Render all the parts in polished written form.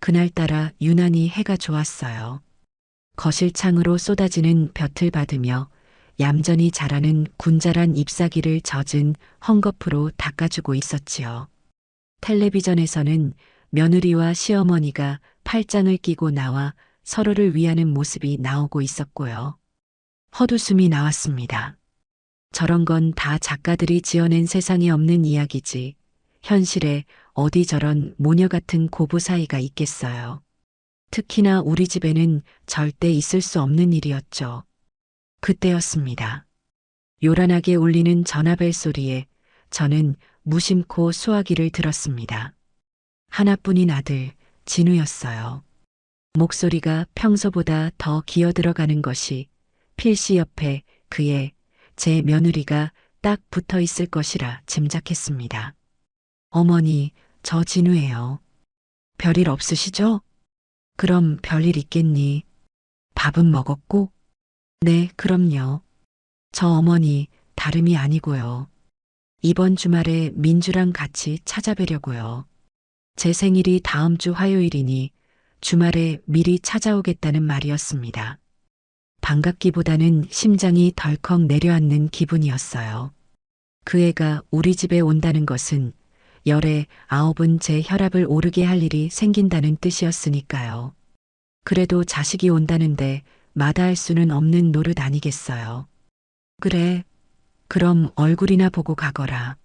그날따라 유난히 해가 좋았어요. 거실 창으로 쏟아지는 볕을 받으며 얌전히 자라는 군자란 잎사귀를 젖은 헝겊으로 닦아주고 있었지요. 텔레비전에서는 며느리와 시어머니가 팔짱을 끼고 나와 서로를 위하는 모습이 나오고 있었고요. 헛웃음이 나왔습니다. 저런 건 다 작가들이 지어낸 세상에 없는 이야기지. 현실에 어디 저런 모녀 같은 고부 사이가 있겠어요. 특히나 우리 집에는 절대 있을 수 없는 일이었죠. 그때였습니다. 요란하게 울리는 전화벨 소리에 저는 무심코 수화기를 들었습니다. 하나뿐인 아들, 진우였어요. 목소리가 평소보다 더 기어들어가는 것이 필시 옆에 그의 제 며느리가 딱 붙어 있을 것이라 짐작했습니다. 어머니, 저 진우예요. 별일 없으시죠? 그럼 별일 있겠니? 밥은 먹었고? 네, 그럼요. 저 어머니 다름이 아니고요. 이번 주말에 민주랑 같이 찾아뵈려고요. 제 생일이 다음 주 화요일이니 주말에 미리 찾아오겠다는 말이었습니다. 반갑기보다는 심장이 덜컥 내려앉는 기분이었어요. 그 애가 우리 집에 온다는 것은 열에 9은 제 혈압을 오르게 할 일이 생긴다는 뜻이었으니까요. 그래도 자식이 온다는데 마다할 수는 없는 노릇 아니겠어요. 그래, 그럼 얼굴이나 보고 가거라.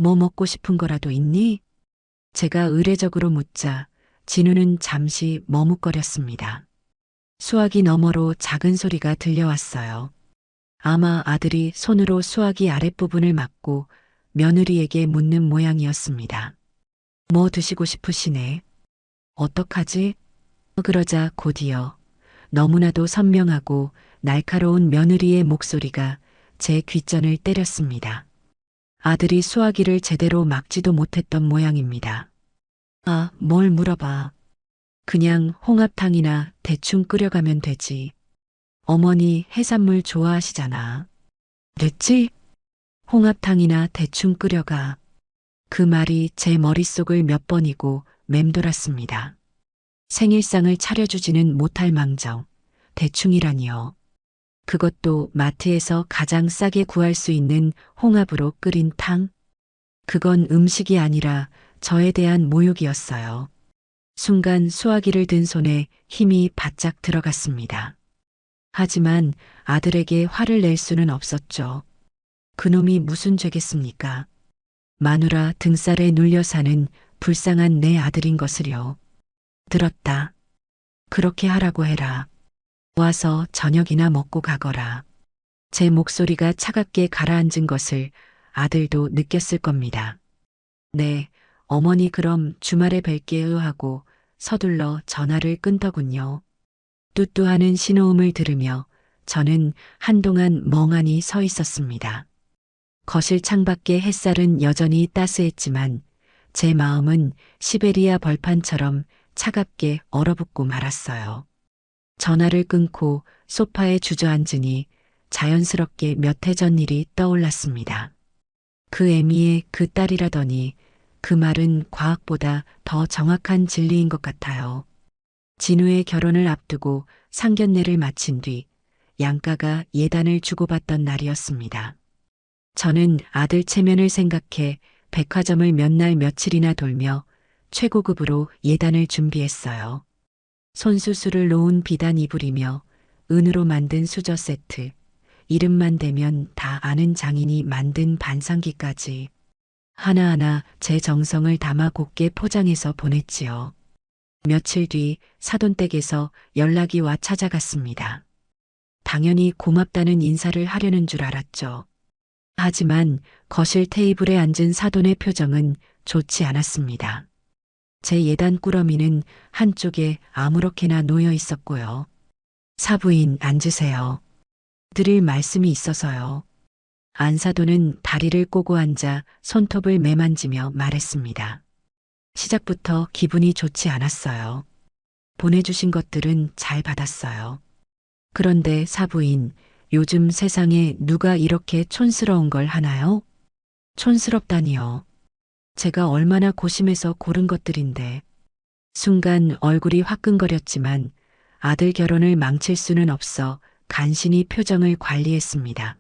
뭐 먹고 싶은 거라도 있니? 제가 의례적으로 묻자 진우는 잠시 머뭇거렸습니다. 수화기 너머로 작은 소리가 들려왔어요. 아마 아들이 손으로 수화기 아랫부분을 막고 며느리에게 묻는 모양이었습니다. 뭐 드시고 싶으시네? 어떡하지? 그러자 곧이어 너무나도 선명하고 날카로운 며느리의 목소리가 제 귓전을 때렸습니다. 아들이 수화기를 제대로 막지도 못했던 모양입니다. 아, 뭘 물어봐. 그냥 홍합탕이나 대충 끓여가면 되지. 어머니 해산물 좋아하시잖아. 됐지? 홍합탕이나 대충 끓여가. 그 말이 제 머릿속을 몇 번이고 맴돌았습니다. 생일상을 차려주지는 못할 망정. 대충이라니요. 그것도 마트에서 가장 싸게 구할 수 있는 홍합으로 끓인 탕? 그건 음식이 아니라 저에 대한 모욕이었어요. 순간 수화기를 든 손에 힘이 바짝 들어갔습니다. 하지만 아들에게 화를 낼 수는 없었죠. 그놈이 무슨 죄겠습니까? 마누라 등살에 눌려 사는 불쌍한 내 아들인 것을요. 들었다. 그렇게 하라고 해라. 와서 저녁이나 먹고 가거라. 제 목소리가 차갑게 가라앉은 것을 아들도 느꼈을 겁니다. 네, 어머니 그럼 주말에 뵐게요 하고 서둘러 전화를 끊더군요. 뚜뚜하는 신호음을 들으며 저는 한동안 멍하니 서 있었습니다. 거실 창밖의 햇살은 여전히 따스했지만 제 마음은 시베리아 벌판처럼 차갑게 얼어붙고 말았어요. 전화를 끊고 소파에 주저앉으니 자연스럽게 몇 해 전 일이 떠올랐습니다. 그 애미의 그 딸이라더니 그 말은 과학보다 더 정확한 진리인 것 같아요. 진우의 결혼을 앞두고 상견례를 마친 뒤 양가가 예단을 주고받던 날이었습니다. 저는 아들 체면을 생각해 백화점을 몇 날 며칠이나 돌며 최고급으로 예단을 준비했어요. 손수술을 놓은 비단 이불이며 은으로 만든 수저 세트, 이름만 대면 다 아는 장인이 만든 반상기까지 하나하나 제 정성을 담아 곱게 포장해서 보냈지요. 며칠 뒤 사돈댁에서 연락이 와 찾아갔습니다. 당연히 고맙다는 인사를 하려는 줄 알았죠. 하지만 거실 테이블에 앉은 사돈의 표정은 좋지 않았습니다. 제 예단 꾸러미는 한쪽에 아무렇게나 놓여 있었고요. 사부인 앉으세요. 드릴 말씀이 있어서요. 안사돈은 다리를 꼬고 앉아 손톱을 매만지며 말했습니다. 시작부터 기분이 좋지 않았어요. 보내주신 것들은 잘 받았어요. 그런데 사부인, 요즘 세상에 누가 이렇게 촌스러운 걸 하나요? 촌스럽다니요. 제가 얼마나 고심해서 고른 것들인데. 순간 얼굴이 화끈거렸지만 아들 결혼을 망칠 수는 없어 간신히 표정을 관리했습니다.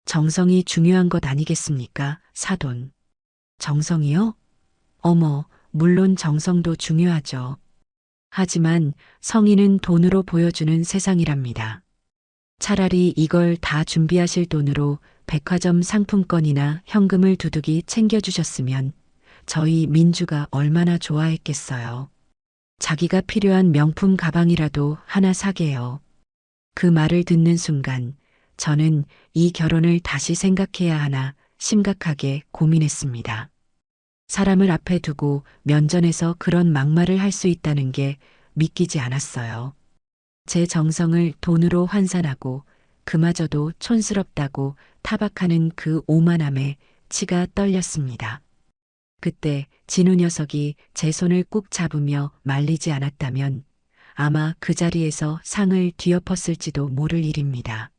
정성이 중요한 것 아니겠습니까, 사돈? 정성이요? 어머, 물론 정성도 중요하죠. 하지만 성의는 돈으로 보여주는 세상이랍니다. 차라리 이걸 다 준비하실 돈으로 백화점 상품권이나 현금을 두둑이 챙겨주셨으면 저희 민주가 얼마나 좋아했겠어요. 자기가 필요한 명품 가방이라도 하나 사게요. 그 말을 듣는 순간 저는 이 결혼을 다시 생각해야 하나 심각하게 고민했습니다. 사람을 앞에 두고 면전에서 그런 막말을 할 수 있다는 게 믿기지 않았어요. 제 정성을 돈으로 환산하고 그마저도 촌스럽다고 타박하는 그 오만함에 치가 떨렸습니다. 그때 진우 녀석이 제 손을 꾹 잡으며 말리지 않았다면 아마 그 자리에서 상을 뒤엎었을지도 모를 일입니다.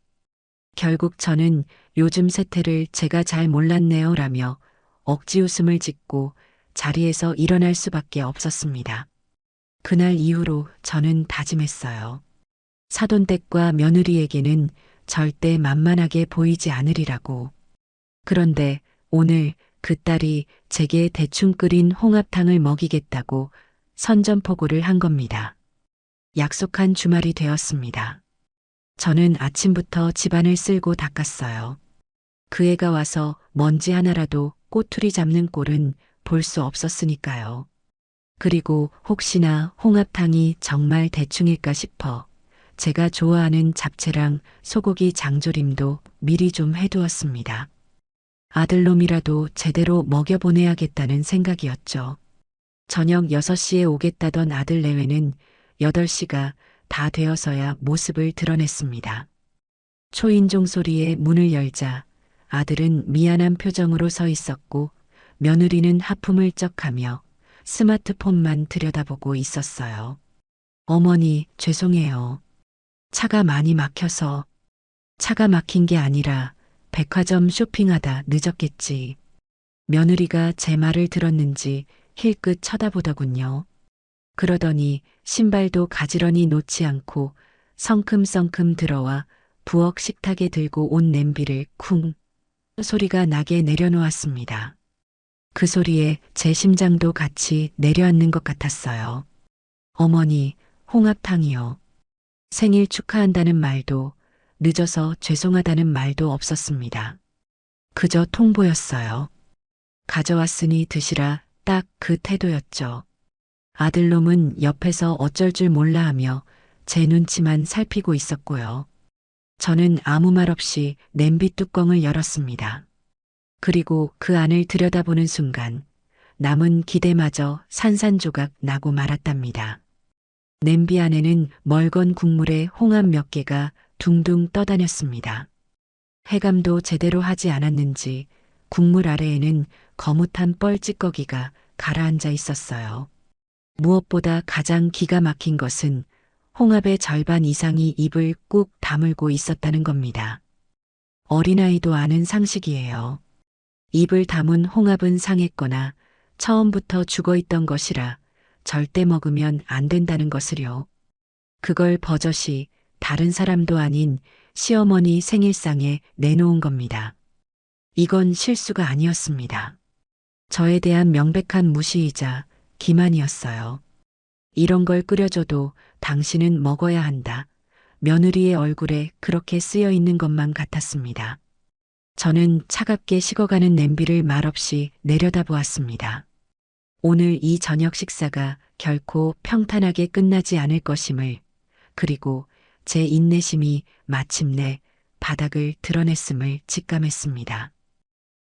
결국 저는 요즘 세태를 제가 잘 몰랐네요 라며 억지 웃음을 짓고 자리에서 일어날 수밖에 없었습니다. 그날 이후로 저는 다짐했어요. 사돈댁과 며느리에게는 절대 만만하게 보이지 않으리라고. 그런데 오늘 그 딸이 제게 대충 끓인 홍합탕을 먹이겠다고 선전포고를 한 겁니다. 약속한 주말이 되었습니다. 저는 아침부터 집안을 쓸고 닦았어요. 그 애가 와서 먼지 하나라도 꼬투리 잡는 꼴은 볼 수 없었으니까요. 그리고 혹시나 홍합탕이 정말 대충일까 싶어 제가 좋아하는 잡채랑 소고기 장조림도 미리 좀 해두었습니다. 아들놈이라도 제대로 먹여보내야겠다는 생각이었죠. 저녁 6시에 오겠다던 아들 내외는 8시가 다 되어서야 모습을 드러냈습니다. 초인종 소리에 문을 열자 아들은 미안한 표정으로 서 있었고 며느리는 하품을 쩍하며 스마트폰만 들여다보고 있었어요. 어머니, 죄송해요. 차가 많이 막혀서. 차가 막힌 게 아니라 백화점 쇼핑하다 늦었겠지. 며느리가 제 말을 들었는지 힐끗 쳐다보더군요. 그러더니 신발도 가지런히 놓지 않고 성큼성큼 들어와 부엌 식탁에 들고 온 냄비를 쿵 소리가 나게 내려놓았습니다. 그 소리에 제 심장도 같이 내려앉는 것 같았어요. 어머니, 홍합탕이요. 생일 축하한다는 말도 늦어서 죄송하다는 말도 없었습니다. 그저 통보였어요. 가져왔으니 드시라 딱 그 태도였죠. 아들놈은 옆에서 어쩔 줄 몰라 하며 제 눈치만 살피고 있었고요. 저는 아무 말 없이 냄비 뚜껑을 열었습니다. 그리고 그 안을 들여다보는 순간 남은 기대마저 산산조각 나고 말았답니다. 냄비 안에는 멀건 국물에 홍합 몇 개가 둥둥 떠다녔습니다. 해감도 제대로 하지 않았는지 국물 아래에는 거뭇한 뻘찌꺼기가 가라앉아 있었어요. 무엇보다 가장 기가 막힌 것은 홍합의 절반 이상이 입을 꾹 다물고 있었다는 겁니다. 어린아이도 아는 상식이에요. 입을 다문 홍합은 상했거나 처음부터 죽어있던 것이라 절대 먹으면 안 된다는 것을요. 그걸 버젓이 다른 사람도 아닌 시어머니 생일상에 내놓은 겁니다. 이건 실수가 아니었습니다. 저에 대한 명백한 무시이자 기만이었어요. 이런 걸 끓여줘도 당신은 먹어야 한다. 며느리의 얼굴에 그렇게 쓰여 있는 것만 같았습니다. 저는 차갑게 식어가는 냄비를 말없이 내려다보았습니다. 오늘 이 저녁 식사가 결코 평탄하게 끝나지 않을 것임을, 그리고 제 인내심이 마침내 바닥을 드러냈음을 직감했습니다.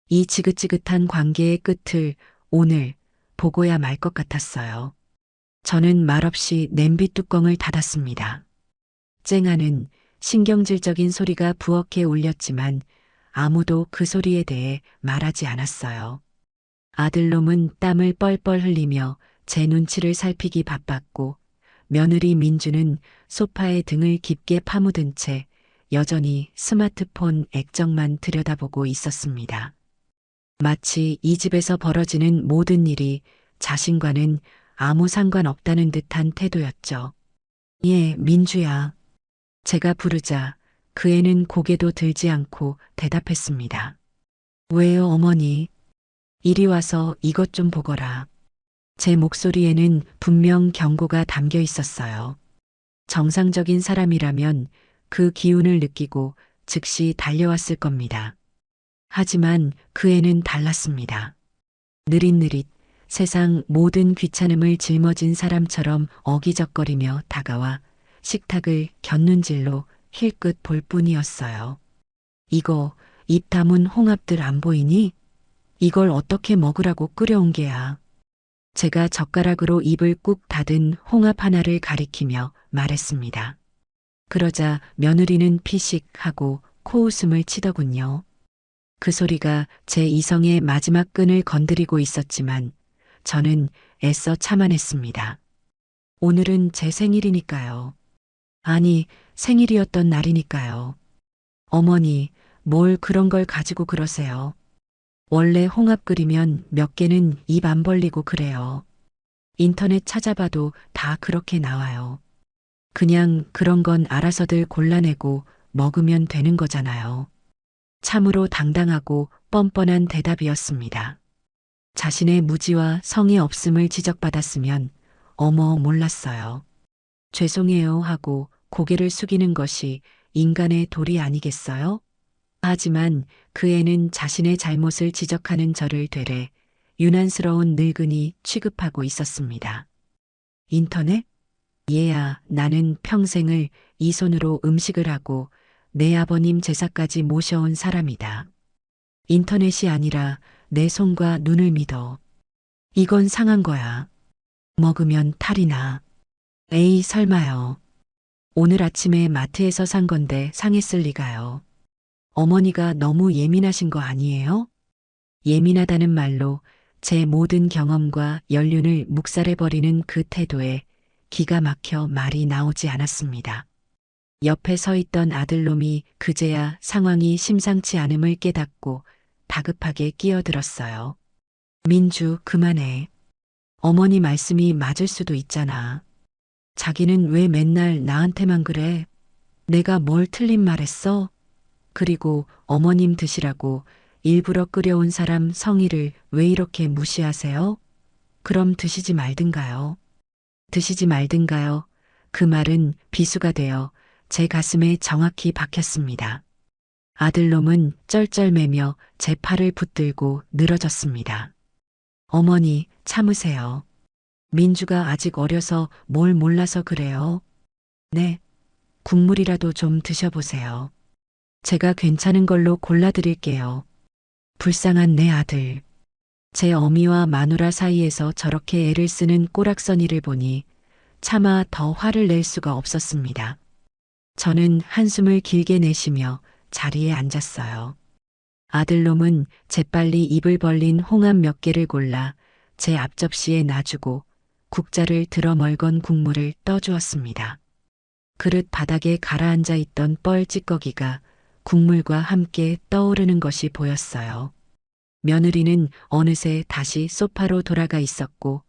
이 지긋지긋한 관계의 끝을 오늘 보고야 말 것 같았어요. 저는 말없이 냄비 뚜껑을 닫았습니다. 쨍하는 신경질적인 소리가 부엌에 울렸지만 아무도 그 소리에 대해 말하지 않았어요. 아들놈은 땀을 뻘뻘 흘리며 제 눈치를 살피기 바빴고 며느리 민주는 소파에 등을 깊게 파묻은 채 여전히 스마트폰 액정만 들여다보고 있었습니다. 마치 이 집에서 벌어지는 모든 일이 자신과는 아무 상관없다는 듯한 태도였죠. 예, 민주야. 제가 부르자 그 애는 고개도 들지 않고 대답했습니다. 왜요, 어머니? 이리 와서 이것 좀 보거라. 제 목소리에는 분명 경고가 담겨 있었어요. 정상적인 사람이라면 그 기운을 느끼고 즉시 달려왔을 겁니다. 하지만 그 애는 달랐습니다. 느릿느릿 세상 모든 귀찮음을 짊어진 사람처럼 어기적거리며 다가와 식탁을 곁눈질로 힐끗 볼 뿐이었어요. 이거 입 다문 홍합들 안 보이니? 이걸 어떻게 먹으라고 끓여온 게야. 제가 젓가락으로 입을 꾹 닫은 홍합 하나를 가리키며 말했습니다. 그러자 며느리는 피식 하고 코웃음을 치더군요. 그 소리가 제 이성의 마지막 끈을 건드리고 있었지만 저는 애써 참아냈습니다. 오늘은 제 생일이니까요. 아니, 생일이었던 날이니까요. 어머니, 뭘 그런 걸 가지고 그러세요. 원래 홍합 끓이면 몇 개는 입 안 벌리고 그래요. 인터넷 찾아봐도 다 그렇게 나와요. 그냥 그런 건 알아서들 골라내고 먹으면 되는 거잖아요. 참으로 당당하고 뻔뻔한 대답이었습니다. 자신의 무지와 성의 없음을 지적받았으면 어머 몰랐어요. 죄송해요 하고 고개를 숙이는 것이 인간의 도리 아니겠어요? 하지만 그 애는 자신의 잘못을 지적하는 저를 되레 유난스러운 늙은이 취급하고 있었습니다. 인터넷? 얘야, 나는 평생을 이 손으로 음식을 하고 내 아버님 제사까지 모셔온 사람이다. 인터넷이 아니라 내 손과 눈을 믿어. 이건 상한 거야. 먹으면 탈이 나. 에이, 설마요. 오늘 아침에 마트에서 산 건데 상했을 리가요. 어머니가 너무 예민하신 거 아니에요? 예민하다는 말로 제 모든 경험과 연륜을 묵살해버리는 그 태도에 기가 막혀 말이 나오지 않았습니다. 옆에 서 있던 아들놈이 그제야 상황이 심상치 않음을 깨닫고 다급하게 끼어들었어요. 민주, 그만해. 어머니 말씀이 맞을 수도 있잖아. 자기는 왜 맨날 나한테만 그래? 내가 뭘 틀린 말 했어? 그리고 어머님 드시라고 일부러 끓여온 사람 성의를 왜 이렇게 무시하세요? 그럼 드시지 말든가요. 드시지 말든가요. 그 말은 비수가 되어 제 가슴에 정확히 박혔습니다. 아들놈은 쩔쩔매며 제 팔을 붙들고 늘어졌습니다. 어머니, 참으세요. 민주가 아직 어려서 뭘 몰라서 그래요. 네, 국물이라도 좀 드셔보세요. 제가 괜찮은 걸로 골라드릴게요. 불쌍한 내 아들. 제 어미와 마누라 사이에서 저렇게 애를 쓰는 꼬락서니를 보니 차마 더 화를 낼 수가 없었습니다. 저는 한숨을 길게 내쉬며 자리에 앉았어요. 아들놈은 재빨리 입을 벌린 홍합 몇 개를 골라 제 앞접시에 놔주고 국자를 들어 멀건 국물을 떠주었습니다. 그릇 바닥에 가라앉아 있던 뻘찌꺼기가 국물과 함께 떠오르는 것이 보였어요. 며느리는 어느새 다시 소파로 돌아가 있었고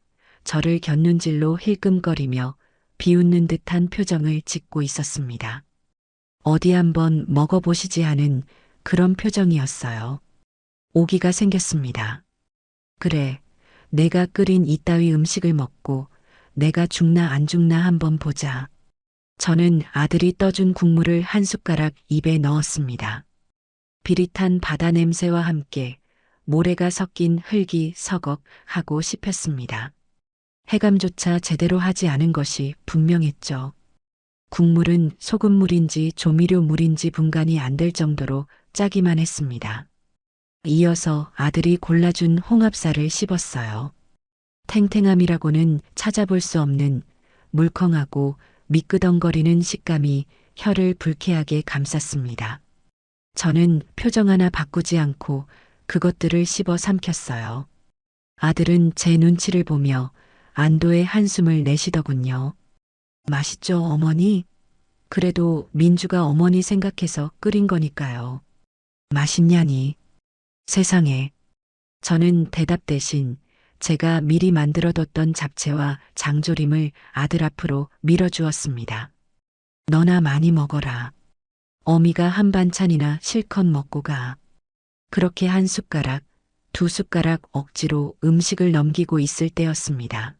저를 곁눈질로 힐끔거리며 비웃는 듯한 표정을 짓고 있었습니다. 어디 한번 먹어보시지 하는 그런 표정이었어요. 오기가 생겼습니다. 그래, 내가 끓인 이따위 음식을 먹고 내가 죽나 안 죽나 한번 보자. 저는 아들이 떠준 국물을 한 숟가락 입에 넣었습니다. 비릿한 바다 냄새와 함께 모래가 섞인 흙이 서걱 하고 씹혔습니다. 해감조차 제대로 하지 않은 것이 분명했죠. 국물은 소금물인지 조미료물인지 분간이 안 될 정도로 짜기만 했습니다. 이어서 아들이 골라준 홍합살을 씹었어요. 탱탱함이라고는 찾아볼 수 없는 물컹하고 미끄덩거리는 식감이 혀를 불쾌하게 감쌌습니다. 저는 표정 하나 바꾸지 않고 그것들을 씹어 삼켰어요. 아들은 제 눈치를 보며 안도의 한숨을 내쉬더군요. 맛있죠, 어머니? 그래도 민주가 어머니 생각해서 끓인 거니까요. 맛있냐니? 세상에. 저는 대답 대신 제가 미리 만들어뒀던 잡채와 장조림을 아들 앞으로 밀어주었습니다. 너나 많이 먹어라. 어미가 한 반찬이나 실컷 먹고 가. 그렇게 한 숟가락, 두 숟가락 억지로 음식을 넘기고 있을 때였습니다.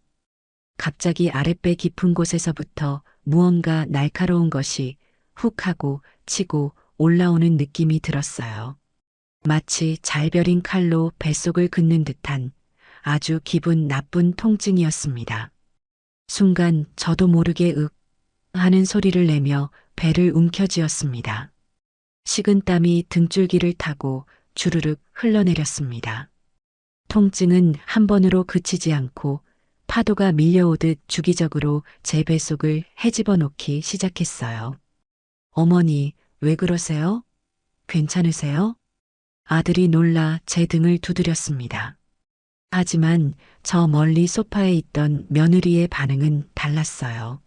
갑자기 아랫배 깊은 곳에서부터 무언가 날카로운 것이 훅 하고 치고 올라오는 느낌이 들었어요. 마치 잘벼린 칼로 뱃속을 긋는 듯한 아주 기분 나쁜 통증이었습니다. 순간 저도 모르게 윽 하는 소리를 내며 배를 움켜쥐었습니다. 식은땀이 등줄기를 타고 주르륵 흘러내렸습니다. 통증은 한 번으로 그치지 않고 파도가 밀려오듯 주기적으로 제 뱃속을 헤집어 놓기 시작했어요. 어머니, 왜 그러세요? 괜찮으세요? 아들이 놀라 제 등을 두드렸습니다. 하지만 저 멀리 소파에 있던 며느리의 반응은 달랐어요.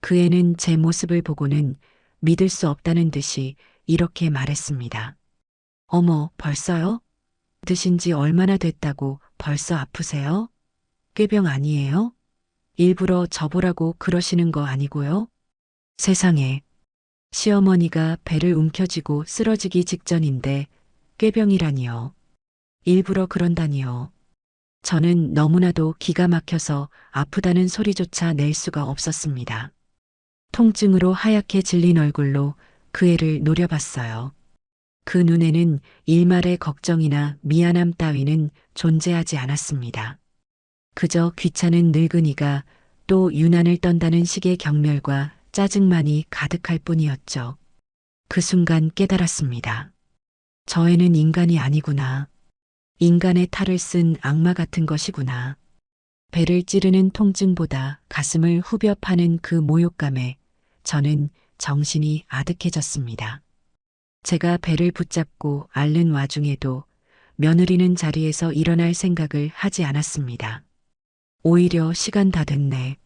그 애는 제 모습을 보고는 믿을 수 없다는 듯이 이렇게 말했습니다. 어머, 벌써요? 드신 지 얼마나 됐다고 벌써 아프세요? 꾀병 아니에요? 일부러 저보라고 그러시는 거 아니고요? 세상에, 시어머니가 배를 움켜쥐고 쓰러지기 직전인데 꾀병이라니요. 일부러 그런다니요. 저는 너무나도 기가 막혀서 아프다는 소리조차 낼 수가 없었습니다. 통증으로 하얗게 질린 얼굴로 그 애를 노려봤어요. 그 눈에는 일말의 걱정이나 미안함 따위는 존재하지 않았습니다. 그저 귀찮은 늙은이가 또 유난을 떤다는 식의 경멸과 짜증만이 가득할 뿐이었죠. 그 순간 깨달았습니다. 저 애는 인간이 아니구나. 인간의 탈을 쓴 악마 같은 것이구나. 배를 찌르는 통증보다 가슴을 후벼 파는 그 모욕감에 저는 정신이 아득해졌습니다. 제가 배를 붙잡고 앓는 와중에도 며느리는 자리에서 일어날 생각을 하지 않았습니다. 오히려 시간 다 됐네.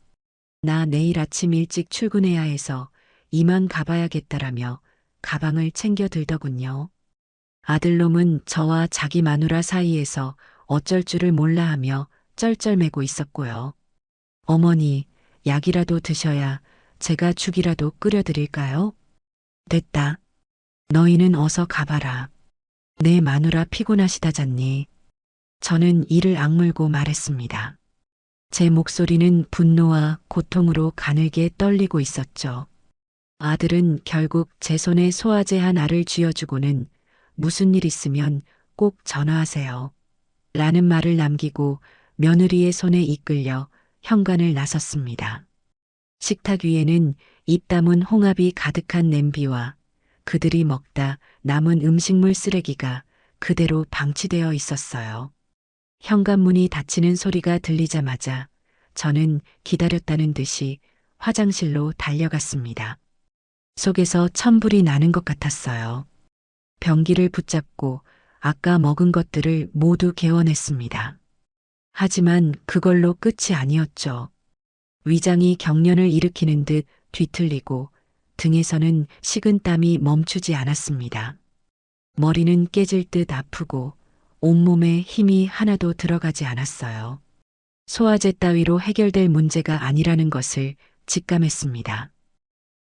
나 내일 아침 일찍 출근해야 해서 이만 가봐야겠다라며 가방을 챙겨 들더군요. 아들놈은 저와 자기 마누라 사이에서 어쩔 줄을 몰라 하며 쩔쩔매고 있었고요. 어머니, 약이라도 드셔야 제가 죽이라도 끓여드릴까요? 됐다. 너희는 어서 가봐라. 내 마누라 피곤하시다잖니. 저는 이를 악물고 말했습니다. 제 목소리는 분노와 고통으로 가늘게 떨리고 있었죠. 아들은 결국 제 손에 소화제 하나를 쥐어주고는 무슨 일 있으면 꼭 전화하세요. 라는 말을 남기고 며느리의 손에 이끌려 현관을 나섰습니다. 식탁 위에는 입 다문 홍합이 가득한 냄비와 그들이 먹다 남은 음식물 쓰레기가 그대로 방치되어 있었어요. 현관문이 닫히는 소리가 들리자마자 저는 기다렸다는 듯이 화장실로 달려갔습니다. 속에서 천불이 나는 것 같았어요. 변기를 붙잡고 아까 먹은 것들을 모두 개워냈습니다. 하지만 그걸로 끝이 아니었죠. 위장이 경련을 일으키는 듯 뒤틀리고 등에서는 식은땀이 멈추지 않았습니다. 머리는 깨질 듯 아프고 온몸에 힘이 하나도 들어가지 않았어요. 소화제 따위로 해결될 문제가 아니라는 것을 직감했습니다.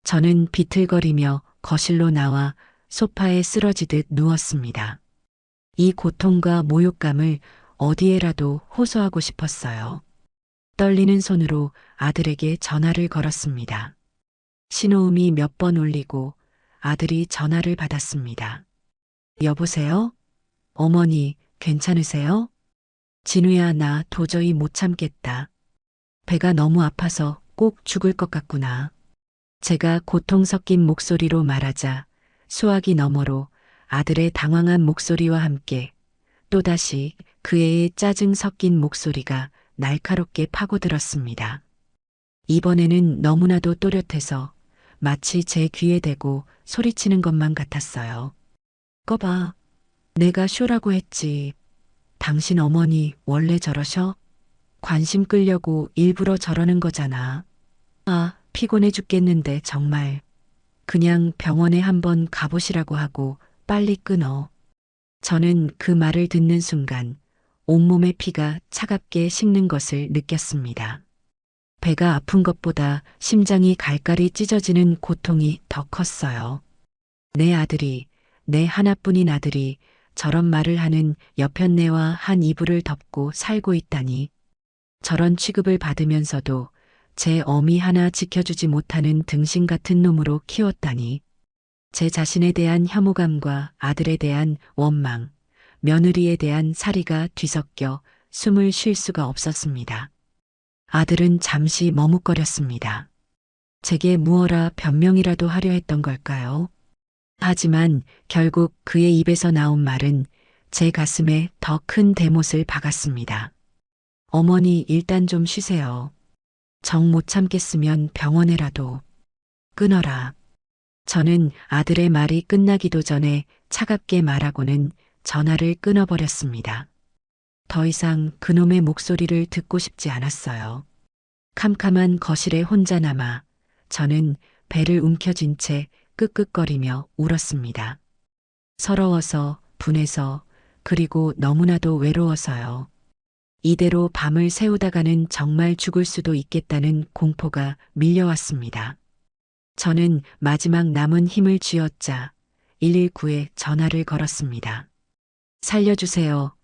저는 비틀거리며 거실로 나와 소파에 쓰러지듯 누웠습니다. 이 고통과 모욕감을 어디에라도 호소하고 싶었어요. 떨리는 손으로 아들에게 전화를 걸었습니다. 신호음이 몇 번 울리고 아들이 전화를 받았습니다. 여보세요? 어머니, 괜찮으세요? 진우야, 나 도저히 못 참겠다. 배가 너무 아파서 꼭 죽을 것 같구나. 제가 고통 섞인 목소리로 말하자 수화기 너머로 아들의 당황한 목소리와 함께 또다시 그 애의 짜증 섞인 목소리가 날카롭게 파고들었습니다. 이번에는 너무나도 또렷해서 마치 제 귀에 대고 소리치는 것만 같았어요. 꺼봐. 내가 쇼라고 했지. 당신 어머니 원래 저러셔? 관심 끌려고 일부러 저러는 거잖아. 아, 피곤해 죽겠는데 정말. 그냥 병원에 한번 가보시라고 하고 빨리 끊어. 저는 그 말을 듣는 순간 온몸의 피가 차갑게 식는 것을 느꼈습니다. 배가 아픈 것보다 심장이 갈갈이 찢어지는 고통이 더 컸어요. 내 아들이, 내 하나뿐인 아들이 저런 말을 하는 여편네와 한 이불을 덮고 살고 있다니. 저런 취급을 받으면서도 제 어미 하나 지켜주지 못하는 등신 같은 놈으로 키웠다니. 제 자신에 대한 혐오감과 아들에 대한 원망, 며느리에 대한 사리가 뒤섞여 숨을 쉴 수가 없었습니다. 아들은 잠시 머뭇거렸습니다. 제게 무어라 변명이라도 하려 했던 걸까요? 하지만 결국 그의 입에서 나온 말은 제 가슴에 더 큰 대못을 박았습니다. 어머니 일단 좀 쉬세요. 정 못 참겠으면 병원에라도. 끊어라. 저는 아들의 말이 끝나기도 전에 차갑게 말하고는 전화를 끊어버렸습니다. 더 이상 그놈의 목소리를 듣고 싶지 않았어요. 캄캄한 거실에 혼자 남아 저는 배를 움켜쥔 채 끄끄거리며 울었습니다. 서러워서, 분해서, 그리고 너무나도 외로워서요. 이대로 밤을 새우다가는 정말 죽을 수도 있겠다는 공포가 밀려왔습니다. 저는 마지막 남은 힘을 쥐어짜 119에 전화를 걸었습니다. 살려주세요.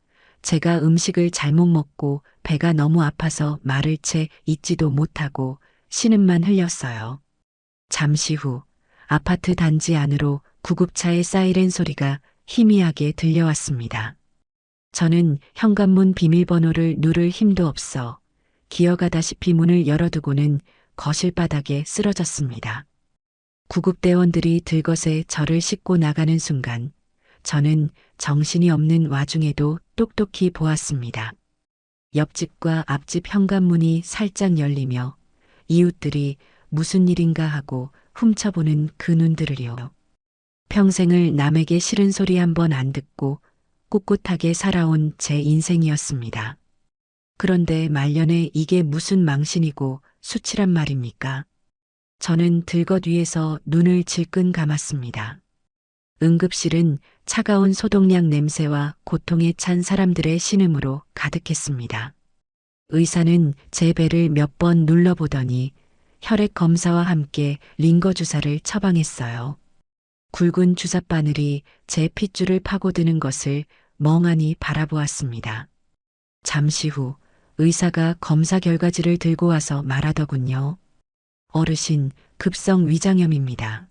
제가 음식을 잘못 먹고 배가 너무 아파서 말을 채 잊지도 못하고 신음만 흘렸어요. 잠시 후 아파트 단지 안으로 구급차의 사이렌 소리가 희미하게 들려왔습니다. 저는 현관문 비밀번호를 누를 힘도 없어 기어가다시피 문을 열어두고는 거실 바닥에 쓰러졌습니다. 구급대원들이 들것에 저를 싣고 나가는 순간 저는 정신이 없는 와중에도 똑똑히 보았습니다. 옆집과 앞집 현관문이 살짝 열리며 이웃들이 무슨 일인가 하고 훔쳐보는 그 눈들을요. 평생을 남에게 싫은 소리 한 번 안 듣고 꿋꿋하게 살아온 제 인생이었습니다. 그런데 말년에 이게 무슨 망신이고 수치란 말입니까? 저는 들것 위에서 눈을 질끈 감았습니다. 응급실은 차가운 소독약 냄새와 고통에 찬 사람들의 신음으로 가득했습니다. 의사는 제 배를 몇 번 눌러보더니 혈액 검사와 함께 링거 주사를 처방했어요. 굵은 주사바늘이 제 핏줄을 파고드는 것을 멍하니 바라보았습니다. 잠시 후 의사가 검사 결과지를 들고 와서 말하더군요. 어르신, 급성 위장염입니다.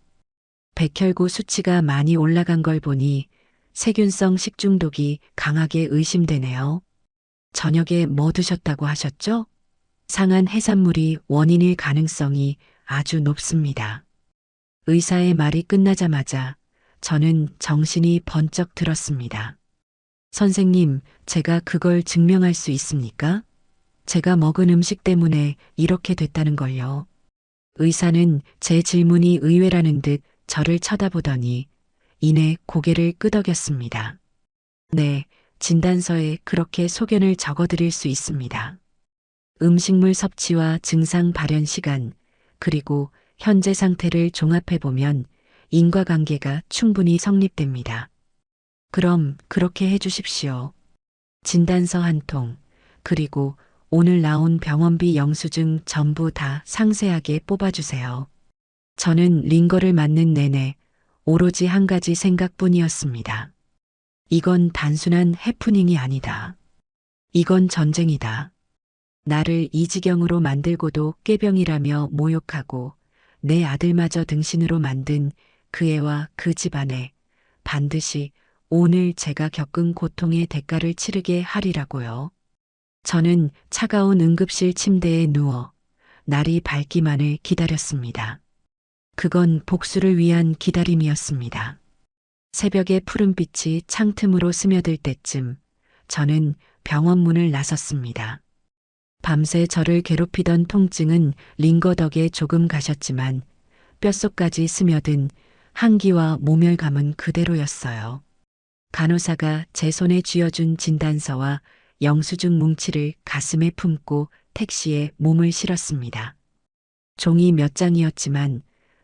백혈구 수치가 많이 올라간 걸 보니 세균성 식중독이 강하게 의심되네요. 저녁에 뭐 드셨다고 하셨죠? 상한 해산물이 원인일 가능성이 아주 높습니다. 의사의 말이 끝나자마자 저는 정신이 번쩍 들었습니다. 선생님, 제가 그걸 증명할 수 있습니까? 제가 먹은 음식 때문에 이렇게 됐다는 걸요. 의사는 제 질문이 의외라는 듯 저를 쳐다보더니 이내 고개를 끄덕였습니다. 네, 진단서에 그렇게 소견을 적어드릴 수 있습니다. 음식물 섭취와 증상 발현 시간, 그리고 현재 상태를 종합해보면 인과관계가 충분히 성립됩니다. 그럼 그렇게 해주십시오. 진단서 한 통, 그리고 오늘 나온 병원비 영수증 전부 다 상세하게 뽑아주세요. 저는 링거를 맞는 내내 오로지 한 가지 생각뿐이었습니다. 이건 단순한 해프닝이 아니다. 이건 전쟁이다. 나를 이 지경으로 만들고도 꾀병이라며 모욕하고 내 아들마저 등신으로 만든 그 애와 그 집안에 반드시 오늘 제가 겪은 고통의 대가를 치르게 하리라고요. 저는 차가운 응급실 침대에 누워 날이 밝기만을 기다렸습니다. 그건 복수를 위한 기다림이었습니다. 새벽의 푸른빛이 창틈으로 스며들 때쯤 저는 병원 문을 나섰습니다. 밤새 저를 괴롭히던 통증은 링거 덕에 조금 가셨지만 뼛속까지 스며든 한기와 모멸감은 그대로였어요. 간호사가 제 손에 쥐어준 진단서와 영수증 뭉치를 가슴에 품고 택시에 몸을 실었습니다. 종이 몇 장이었지만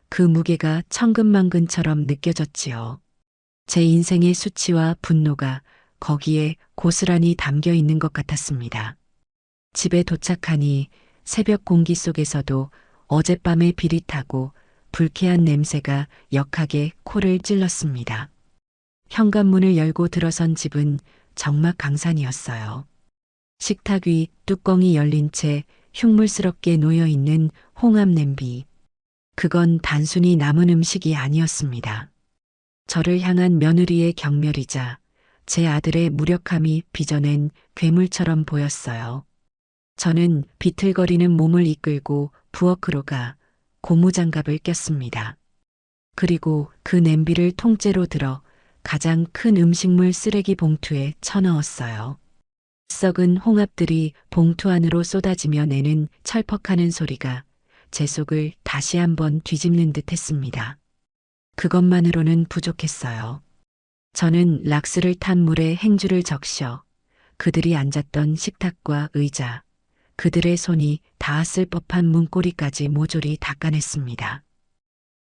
그 무게가 천근만근처럼 느껴졌지요. 제 인생의 수치와 분노가 거기에 고스란히 담겨 있는 것 같았습니다. 집에 도착하니 새벽 공기 속에서도 어젯밤의 비릿하고 불쾌한 냄새가 역하게 코를 찔렀습니다. 현관문을 열고 들어선 집은 정막 강산이었어요. 식탁 위 뚜껑이 열린 채 흉물스럽게 놓여 있는 홍합 냄비. 그건 단순히 남은 음식이 아니었습니다. 저를 향한 며느리의 경멸이자 제 아들의 무력함이 빚어낸 괴물처럼 보였어요. 저는 비틀거리는 몸을 이끌고 부엌으로 가 고무장갑을 꼈습니다. 그리고 그 냄비를 통째로 들어 가장 큰 음식물 쓰레기 봉투에 쳐넣었어요. 썩은 홍합들이 봉투 안으로 쏟아지며 내는 철퍽하는 소리가 제 속을 다시 한번 뒤집는 듯 했습니다. 그것만으로는 부족했어요. 저는 락스를 탄 물에 행주를 적셔 그들이 앉았던 식탁과 의자, 그들의 손이 닿았을 법한 문고리까지 모조리 닦아냈습니다.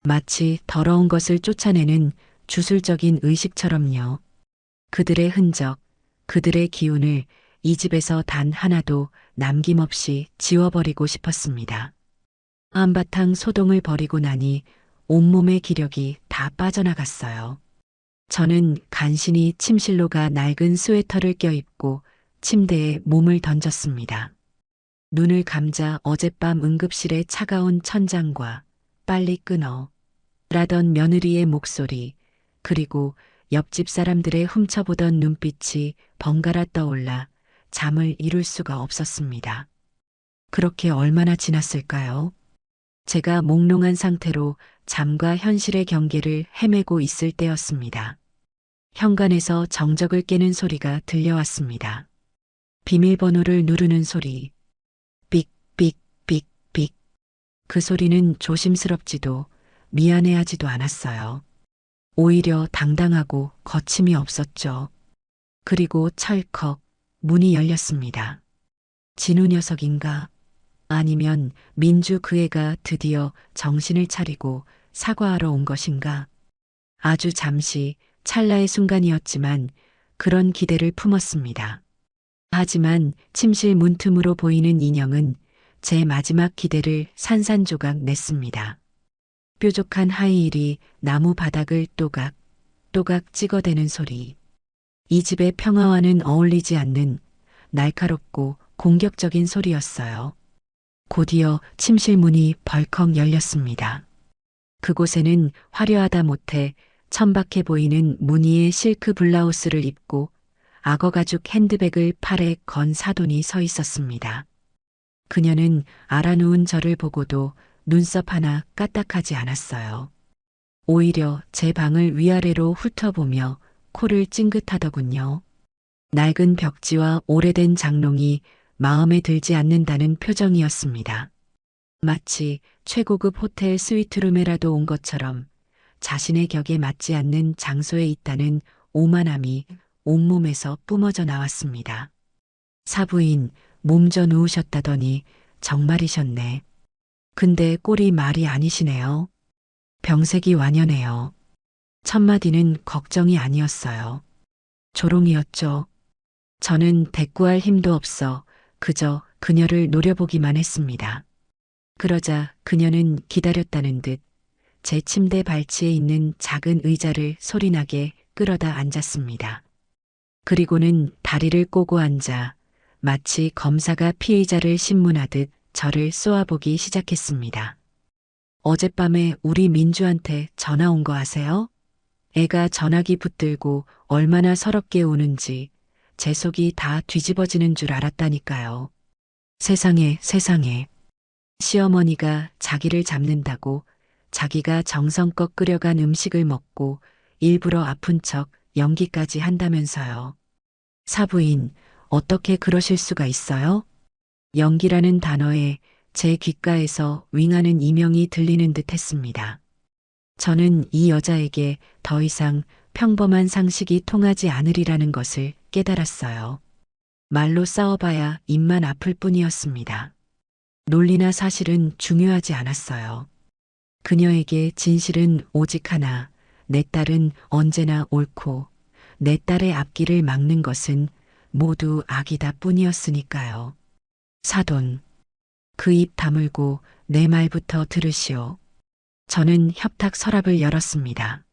마치 더러운 것을 쫓아내는 주술적인 의식처럼요. 그들의 흔적, 그들의 기운을 이 집에서 단 하나도 남김없이 지워버리고 싶었습니다. 한바탕 소동을 벌이고 나니 온몸의 기력이 다 빠져나갔어요. 저는 간신히 침실로 가 낡은 스웨터를 껴입고 침대에 몸을 던졌습니다. 눈을 감자 어젯밤 응급실의 차가운 천장과 빨리 끊어 라던 며느리의 목소리, 그리고 옆집 사람들의 훔쳐보던 눈빛이 번갈아 떠올라 잠을 이룰 수가 없었습니다. 그렇게 얼마나 지났을까요? 제가 몽롱한 상태로 잠과 현실의 경계를 헤매고 있을 때였습니다. 현관에서 정적을 깨는 소리가 들려왔습니다. 비밀번호를 누르는 소리. 삑, 삑, 삑, 삑. 그 소리는 조심스럽지도 미안해하지도 않았어요. 오히려 당당하고 거침이 없었죠. 그리고 철컥 문이 열렸습니다. 진우 녀석인가? 아니면 민주 그 애가 드디어 정신을 차리고 사과하러 온 것인가? 아주 잠시 찰나의 순간이었지만 그런 기대를 품었습니다. 하지만 침실 문틈으로 보이는 인형은 제 마지막 기대를 산산조각 냈습니다. 뾰족한 하이힐이 나무 바닥을 또각 찍어대는 소리. 이 집의 평화와는 어울리지 않는 날카롭고 공격적인 소리였어요. 곧이어 침실 문이 벌컥 열렸습니다. 그곳에는 화려하다 못해 천박해 보이는 무늬의 실크 블라우스를 입고 악어 가죽 핸드백을 팔에 건 사돈이 서 있었습니다. 그녀는 알아누운 저를 보고도 눈썹 하나 까딱하지 않았어요. 오히려 제 방을 위아래로 훑어보며 코를 찡긋하더군요. 낡은 벽지와 오래된 장롱이 마음에 들지 않는다는 표정이었습니다. 마치 최고급 호텔 스위트룸에라도 온 것처럼 자신의 격에 맞지 않는 장소에 있다는 오만함이 온몸에서 뿜어져 나왔습니다. 사부인, 몸 져 누우셨다더니 정말이셨네. 근데 꼴이 말이 아니시네요. 병색이 완연해요. 첫마디는 걱정이 아니었어요. 조롱이었죠. 저는 대꾸할 힘도 없어 그저 그녀를 노려보기만 했습니다. 그러자 그녀는 기다렸다는 듯 제 침대 발치에 있는 작은 의자를 소리나게 끌어다 앉았습니다. 그리고는 다리를 꼬고 앉아 마치 검사가 피의자를 신문하듯 저를 쏘아보기 시작했습니다. 어젯밤에 우리 민주한테 전화 온 거 아세요? 애가 전화기 붙들고 얼마나 서럽게 우는지 제 속이 다 뒤집어지는 줄 알았다니까요. 세상에 세상에. 시어머니가 자기를 잡는다고 자기가 정성껏 끓여간 음식을 먹고 일부러 아픈 척 연기까지 한다면서요. 사부인, 어떻게 그러실 수가 있어요? 연기라는 단어에 제 귓가에서 윙하는 이명이 들리는 듯 했습니다. 저는 이 여자에게 더 이상 평범한 상식이 통하지 않으리라는 것을 깨달았어요. 말로 싸워봐야 입만 아플 뿐이었습니다. 논리나 사실은 중요하지 않았어요. 그녀에게 진실은 오직 하나, 내 딸은 언제나 옳고 내 딸의 앞길을 막는 것은 모두 악이다 뿐이었으니까요. 사돈, 그 입 다물고 내 말부터 들으시오. 저는 협탁 서랍을 열었습니다.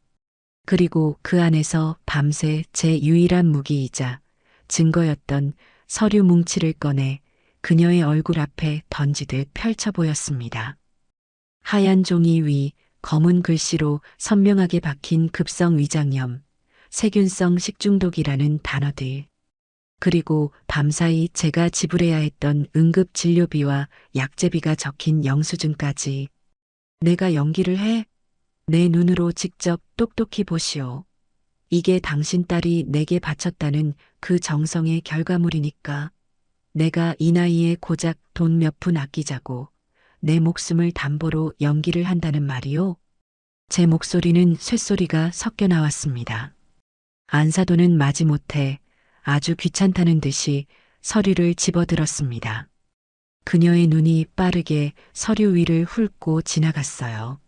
그리고 그 안에서 밤새 제 유일한 무기이자 증거였던 서류 뭉치를 꺼내 그녀의 얼굴 앞에 던지듯 펼쳐 보였습니다. 하얀 종이 위 검은 글씨로 선명하게 박힌 급성 위장염, 세균성 식중독이라는 단어들. 그리고 밤사이 제가 지불해야 했던 응급 진료비와 약제비가 적힌 영수증까지. 내가 연기를 해? 내 눈으로 직접 똑똑히 보시오. 이게 당신 딸이 내게 바쳤다는 그 정성의 결과물이니까. 내가 이 나이에 고작 돈 몇 푼 아끼자고 내 목숨을 담보로 연기를 한다는 말이오? 제 목소리는 쇳소리가 섞여 나왔습니다. 안사도는 마지못해 아주 귀찮다는 듯이 서류를 집어들었습니다. 그녀의 눈이 빠르게 서류 위를 훑고 지나갔어요.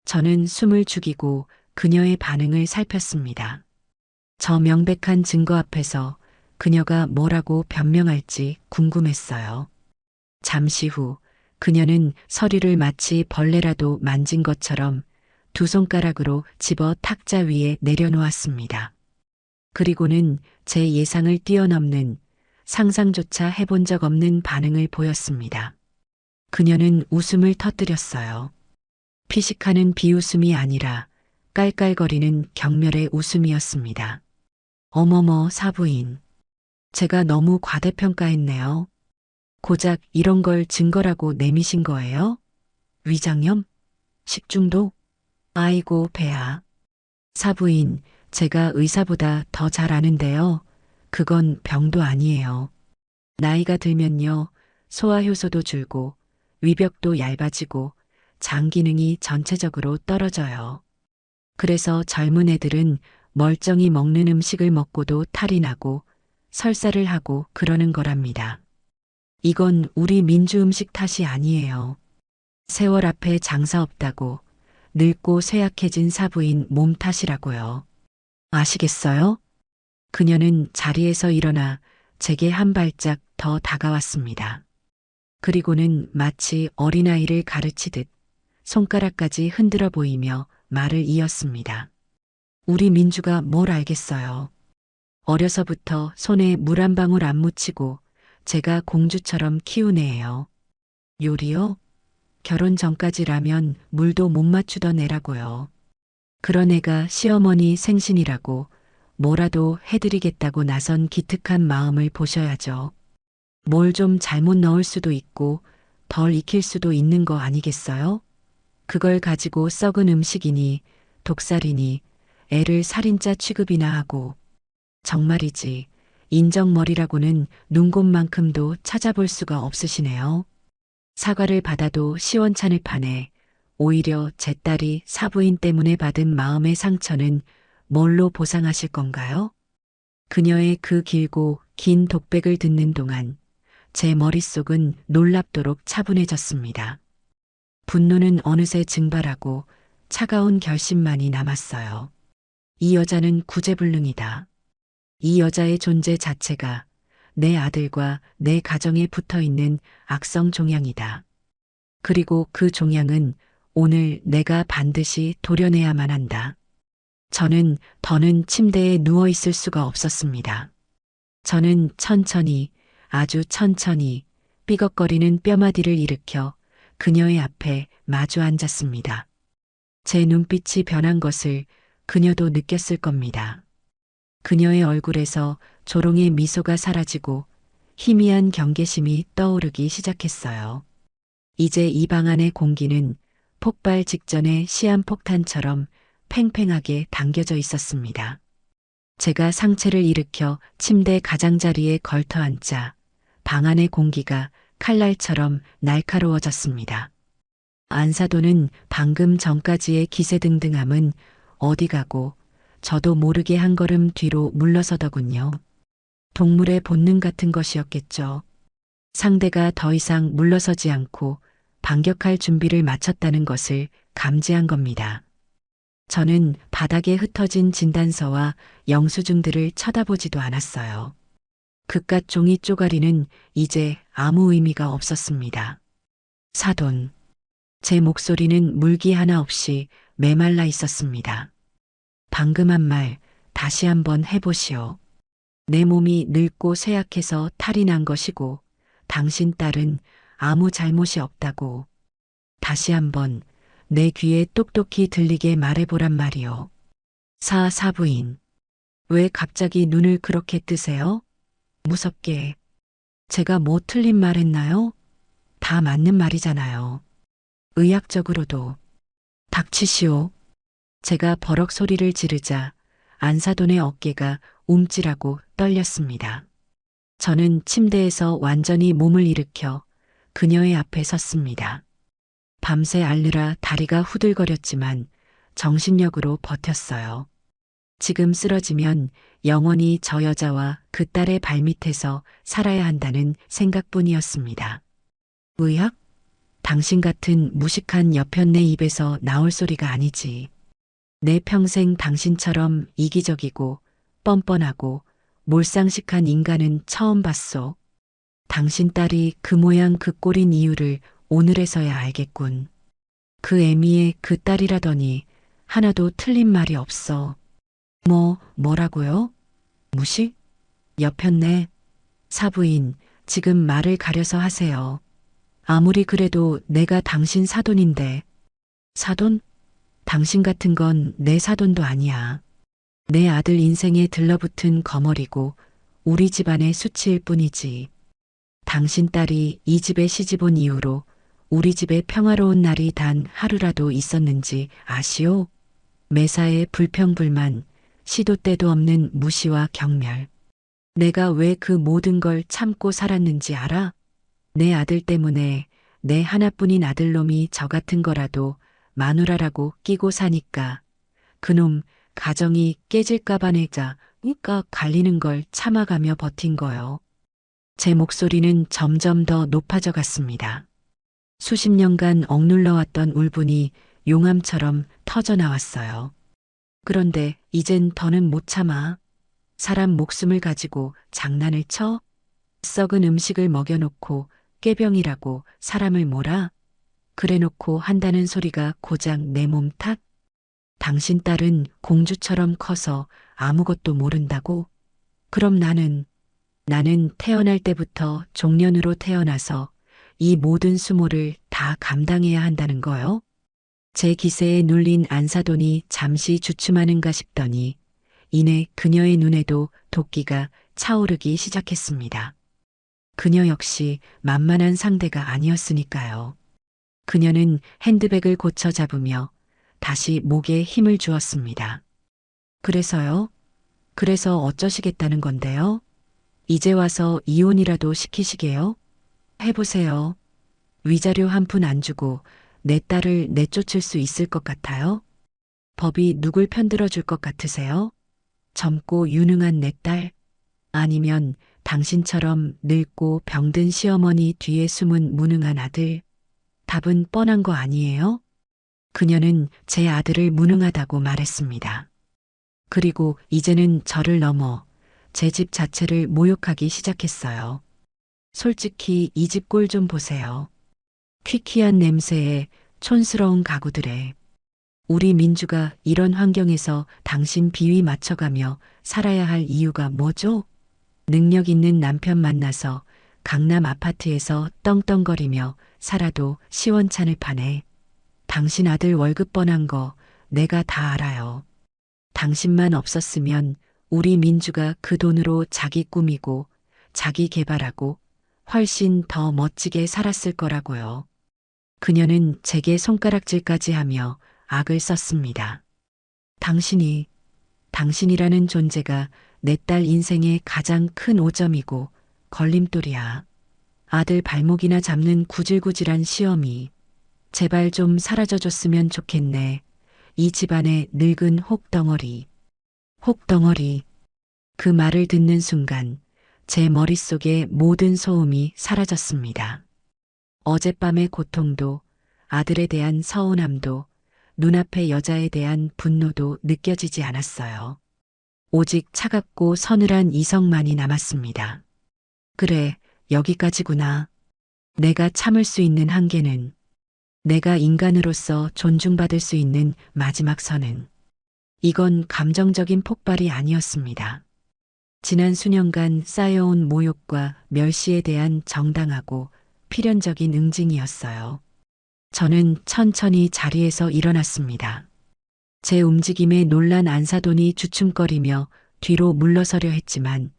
저는 숨을 죽이고 그녀의 반응을 살폈습니다. 저 명백한 증거 앞에서 그녀가 뭐라고 변명할지 궁금했어요. 잠시 후 그녀는 서류를 마치 벌레라도 만진 것처럼 두 손가락으로 집어 탁자 위에 내려놓았습니다. 그리고는 제 예상을 뛰어넘는 상상조차 해본 적 없는 반응을 보였습니다. 그녀는 웃음을 터뜨렸어요. 피식하는 비웃음이 아니라 깔깔거리는 경멸의 웃음이었습니다. 어머머 사부인. 제가 너무 과대평가했네요. 고작 이런 걸 증거라고 내미신 거예요? 위장염? 식중독? 아이고 배야. 사부인, 제가 의사보다 더 잘 아는데요. 그건 병도 아니에요. 나이가 들면요. 소화효소도 줄고 위벽도 얇아지고 장 기능이 전체적으로 떨어져요. 그래서 젊은 애들은 멀쩡히 먹는 음식을 먹고도 탈이 나고 설사를 하고 그러는 거랍니다. 이건 우리 민주 음식 탓이 아니에요. 세월 앞에 장사 없다고 늙고 쇠약해진 사부인 몸 탓이라고요. 아시겠어요? 그녀는 자리에서 일어나 제게 한 발짝 더 다가왔습니다. 그리고는 마치 어린아이를 가르치듯 손가락까지 흔들어 보이며 말을 이었습니다. 우리 민주가 뭘 알겠어요. 어려서부터 손에 물 한 방울 안 묻히고 제가 공주처럼 키운 애예요. 요리요? 결혼 전까지라면 물도 못 맞추던 애라고요. 그런 애가 시어머니 생신이라고 뭐라도 해드리겠다고 나선 기특한 마음을 보셔야죠. 뭘 좀 잘못 넣을 수도 있고 덜 익힐 수도 있는 거 아니겠어요? 그걸 가지고 썩은 음식이니 독살이니 애를 살인자 취급이나 하고. 정말이지 인정머리라고는 눈곱만큼도 찾아볼 수가 없으시네요. 사과를 받아도 시원찮을 판에 오히려 제 딸이 사부인 때문에 받은 마음의 상처는 뭘로 보상하실 건가요? 그녀의 그 길고 긴 독백을 듣는 동안 제 머릿속은 놀랍도록 차분해졌습니다. 분노는 어느새 증발하고 차가운 결심만이 남았어요. 이 여자는 구제불능이다. 이 여자의 존재 자체가 내 아들과 내 가정에 붙어 있는 악성 종양이다. 그리고 그 종양은 오늘 내가 반드시 도려내야만 한다. 저는 더는 침대에 누워 있을 수가 없었습니다. 저는 천천히, 아주 천천히 삐걱거리는 뼈마디를 일으켜 그녀의 앞에 마주 앉았습니다. 제 눈빛이 변한 것을 그녀도 느꼈을 겁니다. 그녀의 얼굴에서 조롱의 미소가 사라지고 희미한 경계심이 떠오르기 시작했어요. 이제 이 방 안의 공기는 폭발 직전의 시한폭탄처럼 팽팽하게 당겨져 있었습니다. 제가 상체를 일으켜 침대 가장자리에 걸터 앉자 방 안의 공기가 칼날처럼 날카로워졌습니다. 안사도는 방금 전까지의 기세등등함은 어디 가고 저도 모르게 한 걸음 뒤로 물러서더군요. 동물의 본능 같은 것이었겠죠. 상대가 더 이상 물러서지 않고 반격할 준비를 마쳤다는 것을 감지한 겁니다. 저는 바닥에 흩어진 진단서와 영수증들을 쳐다보지도 않았어요. 그깟 종이 쪼가리는 이제 아무 의미가 없었습니다. 사돈. 제 목소리는 물기 하나 없이 메말라 있었습니다. 방금 한 말 다시 한번 해보시오. 내 몸이 늙고 쇠약해서 탈이 난 것이고 당신 딸은 아무 잘못이 없다고. 다시 한번 내 귀에 똑똑히 들리게 말해보란 말이오. 사부인. 왜 갑자기 눈을 그렇게 뜨세요? 무섭게. 제가 뭐 틀린 말 했나요? 다 맞는 말이잖아요. 의학적으로도. 닥치시오. 제가 버럭 소리를 지르자 안사돈의 어깨가 움찔하고 떨렸습니다. 저는 침대에서 완전히 몸을 일으켜 그녀의 앞에 섰습니다. 밤새 앓느라 다리가 후들거렸지만 정신력으로 버텼어요. 지금 쓰러지면 영원히 저 여자와 그 딸의 발밑에서 살아야 한다는 생각뿐이었습니다. 의학? 당신 같은 무식한 여편네 입에서 나올 소리가 아니지. 내 평생 당신처럼 이기적이고 뻔뻔하고 몰상식한 인간은 처음 봤소. 당신 딸이 그 모양 그 꼴인 이유를 오늘에서야 알겠군. 그 애미의 그 딸이라더니 하나도 틀린 말이 없어. 뭐라고요? 무식? 여편네. 사부인, 지금 말을 가려서 하세요. 아무리 그래도 내가 당신 사돈인데. 사돈? 당신 같은 건 내 사돈도 아니야. 내 아들 인생에 들러붙은 거머리고 우리 집안의 수치일 뿐이지. 당신 딸이 이 집에 시집 온 이후로 우리 집에 평화로운 날이 단 하루라도 있었는지 아시오? 매사에 불평불만, 시도 때도 없는 무시와 경멸. 내가 왜 그 모든 걸 참고 살았는지 알아? 내 아들 때문에 내 하나뿐인 아들놈이 저 같은 거라도 마누라라고 끼고 사니까 그놈 가정이 깨질까봐 내가 갈리는 걸 참아가며 버틴 거요. 제 목소리는 점점 더 높아져 갔습니다. 수십 년간 억눌러왔던 울분이 용암처럼 터져 나왔어요. 그런데 이젠 더는 못 참아. 사람 목숨을 가지고 장난을 쳐? 썩은 음식을 먹여놓고 꾀병이라고 사람을 몰아? 그래놓고 한다는 소리가 고작 내 몸 탓? 당신 딸은 공주처럼 커서 아무것도 모른다고? 그럼 나는 태어날 때부터 종년으로 태어나서 이 모든 수모를 다 감당해야 한다는 거요? 제 기세에 눌린 안사돈이 잠시 주춤하는가 싶더니 이내 그녀의 눈에도 도끼가 차오르기 시작했습니다. 그녀 역시 만만한 상대가 아니었으니까요. 그녀는 핸드백을 고쳐 잡으며 다시 목에 힘을 주었습니다. 그래서요? 그래서 어쩌시겠다는 건데요? 이제 와서 이혼이라도 시키시게요? 해보세요. 위자료 한 푼 안 주고 내 딸을 내쫓을 수 있을 것 같아요? 법이 누굴 편들어 줄 것 같으세요? 젊고 유능한 내 딸? 아니면 당신처럼 늙고 병든 시어머니 뒤에 숨은 무능한 아들? 답은 뻔한 거 아니에요? 그녀는 제 아들을 무능하다고 말했습니다. 그리고 이제는 저를 넘어 제 집 자체를 모욕하기 시작했어요. 솔직히 이 집 꼴 좀 보세요. 퀴퀴한 냄새에 촌스러운 가구들에 우리 민주가 이런 환경에서 당신 비위 맞춰가며 살아야 할 이유가 뭐죠? 능력 있는 남편 만나서 강남 아파트에서 떵떵거리며 살아도 시원찮을 판에 당신 아들 월급 뻔한 거 내가 다 알아요. 당신만 없었으면 우리 민주가 그 돈으로 자기 꾸미고 자기 개발하고 훨씬 더 멋지게 살았을 거라고요. 그녀는 제게 손가락질까지 하며 악을 썼습니다. 당신이라는 존재가 내 딸 인생의 가장 큰 오점이고 걸림돌이야. 아들 발목이나 잡는 구질구질한 시어미. 제발 좀 사라져줬으면 좋겠네. 이 집안의 늙은 혹덩어리. 혹덩어리. 그 말을 듣는 순간 제 머릿속의 모든 소음이 사라졌습니다. 어젯밤의 고통도 아들에 대한 서운함도 눈앞의 여자에 대한 분노도 느껴지지 않았어요. 오직 차갑고 서늘한 이성만이 남았습니다. 그래, 여기까지구나. 내가 참을 수 있는 한계는, 내가 인간으로서 존중받을 수 있는 마지막 선은. 이건 감정적인 폭발이 아니었습니다. 지난 수년간 쌓여온 모욕과 멸시에 대한 정당하고 필연적인 응징이었어요. 저는 천천히 자리에서 일어났습니다. 제 움직임에 놀란 안사돈이 주춤거리며 뒤로 물러서려 했지만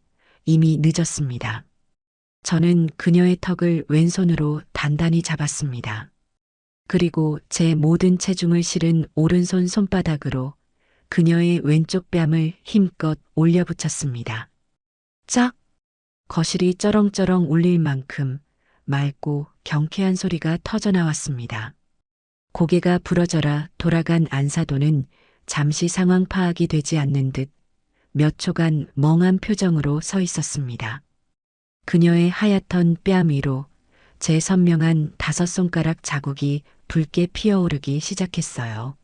이미 늦었습니다. 저는 그녀의 턱을 왼손으로 단단히 잡았습니다. 그리고 제 모든 체중을 실은 오른손 손바닥으로 그녀의 왼쪽 뺨을 힘껏 올려붙였습니다. 짝! 거실이 쩌렁쩌렁 울릴 만큼 맑고 경쾌한 소리가 터져나왔습니다. 고개가 부러져라 돌아간 안사돈은 잠시 상황 파악이 되지 않는 듯 몇 초간 멍한 표정으로 서 있었습니다. 그녀의 하얗던 뺨 위로 제 선명한 5손가락 자국이 붉게 피어오르기 시작했어요.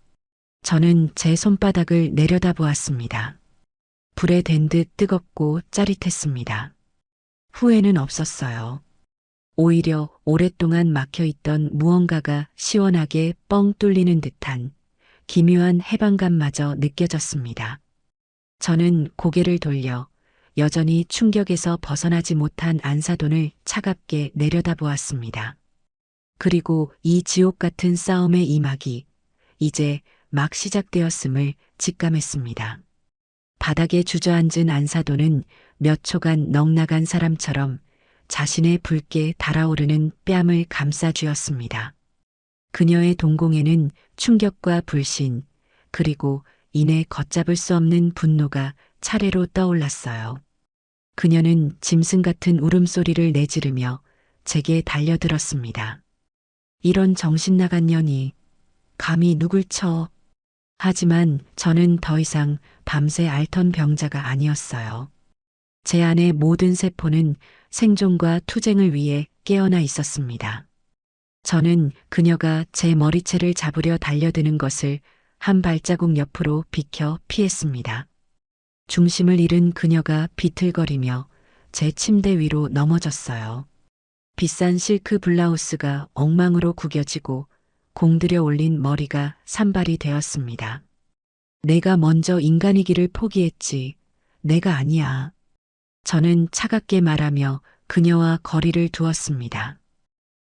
저는 제 손바닥을 내려다보았습니다. 불에 댄 듯 뜨겁고 짜릿했습니다. 후회는 없었어요. 오히려 오랫동안 막혀있던 무언가가 시원하게 뻥 뚫리는 듯한 기묘한 해방감마저 느껴졌습니다. 저는 고개를 돌려 여전히 충격에서 벗어나지 못한 안사돈을 차갑게 내려다보았습니다. 그리고 이 지옥 같은 싸움의 이막이 이제 막 시작되었음을 직감했습니다. 바닥에 주저앉은 안사돈은 몇 초간 넋나간 사람처럼 자신의 붉게 달아오르는 뺨을 감싸쥐었습니다. 그녀의 동공에는 충격과 불신, 그리고 이내 걷잡을 수 없는 분노가 차례로 떠올랐어요. 그녀는 짐승 같은 울음소리를 내지르며 제게 달려들었습니다. 이런 정신 나간 년이 감히 누굴 쳐. 하지만 저는 더 이상 밤새 앓던 병자가 아니었어요. 제 안의 모든 세포는 생존과 투쟁을 위해 깨어나 있었습니다. 저는 그녀가 제 머리채를 잡으려 달려드는 것을 한 발자국 옆으로 비켜 피했습니다. 중심을 잃은 그녀가 비틀거리며 제 침대 위로 넘어졌어요. 비싼 실크 블라우스가 엉망으로 구겨지고 공들여 올린 머리가 산발이 되었습니다. 내가 먼저 인간이기를 포기했지. 내가 아니야. 저는 차갑게 말하며 그녀와 거리를 두었습니다.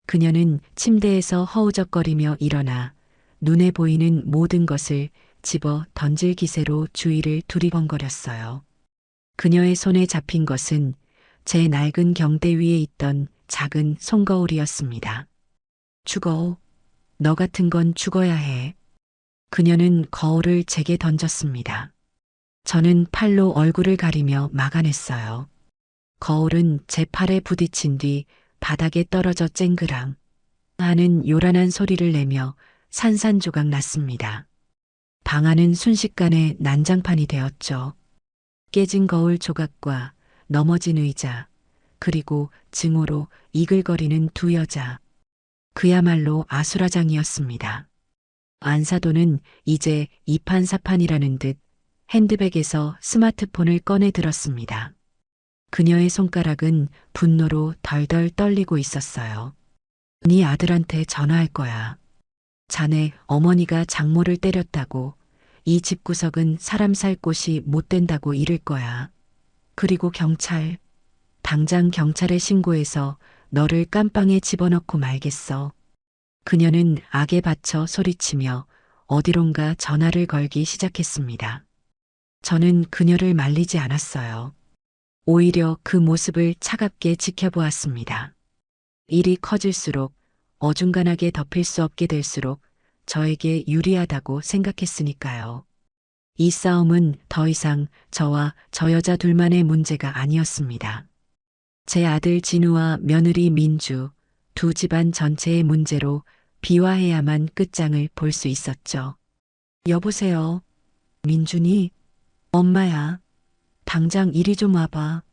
그녀는 침대에서 허우적거리며 일어나 눈에 보이는 모든 것을 집어 던질 기세로 주위를 두리번거렸어요. 그녀의 손에 잡힌 것은 제 낡은 경대 위에 있던 작은 손거울이었습니다. 죽어. 너 같은 건 죽어야 해. 그녀는 거울을 제게 던졌습니다. 저는 팔로 얼굴을 가리며 막아냈어요. 거울은 제 팔에 부딪힌 뒤 바닥에 떨어져 쨍그랑 하는 요란한 소리를 내며 산산조각 났습니다. 방 안은 순식간에 난장판이 되었죠. 깨진 거울 조각과 넘어진 의자, 그리고 증오로 이글거리는 두 여자. 그야말로 아수라장이었습니다. 안사돈은 이제 이판사판이라는 듯 핸드백에서 스마트폰을 꺼내 들었습니다. 그녀의 손가락은 분노로 덜덜 떨리고 있었어요. 네 아들한테 전화할 거야. 자네 어머니가 장모를 때렸다고, 이 집구석은 사람 살 곳이 못 된다고 이를 거야. 그리고 경찰, 당장 경찰에 신고해서 너를 깜빵에 집어넣고 말겠어. 그녀는 악에 받쳐 소리치며 어디론가 전화를 걸기 시작했습니다. 저는 그녀를 말리지 않았어요. 오히려 그 모습을 차갑게 지켜보았습니다. 일이 커질수록 어중간하게 덮일 수 없게 될수록 저에게 유리하다고 생각했으니까요. 이 싸움은 더 이상 저와 저 여자 둘만의 문제가 아니었습니다. 제 아들 진우와 며느리 민주, 두 집안 전체의 문제로 비화해야만 끝장을 볼 수 있었죠. 여보세요. 민준이? 엄마야. 당장 이리 좀 와봐.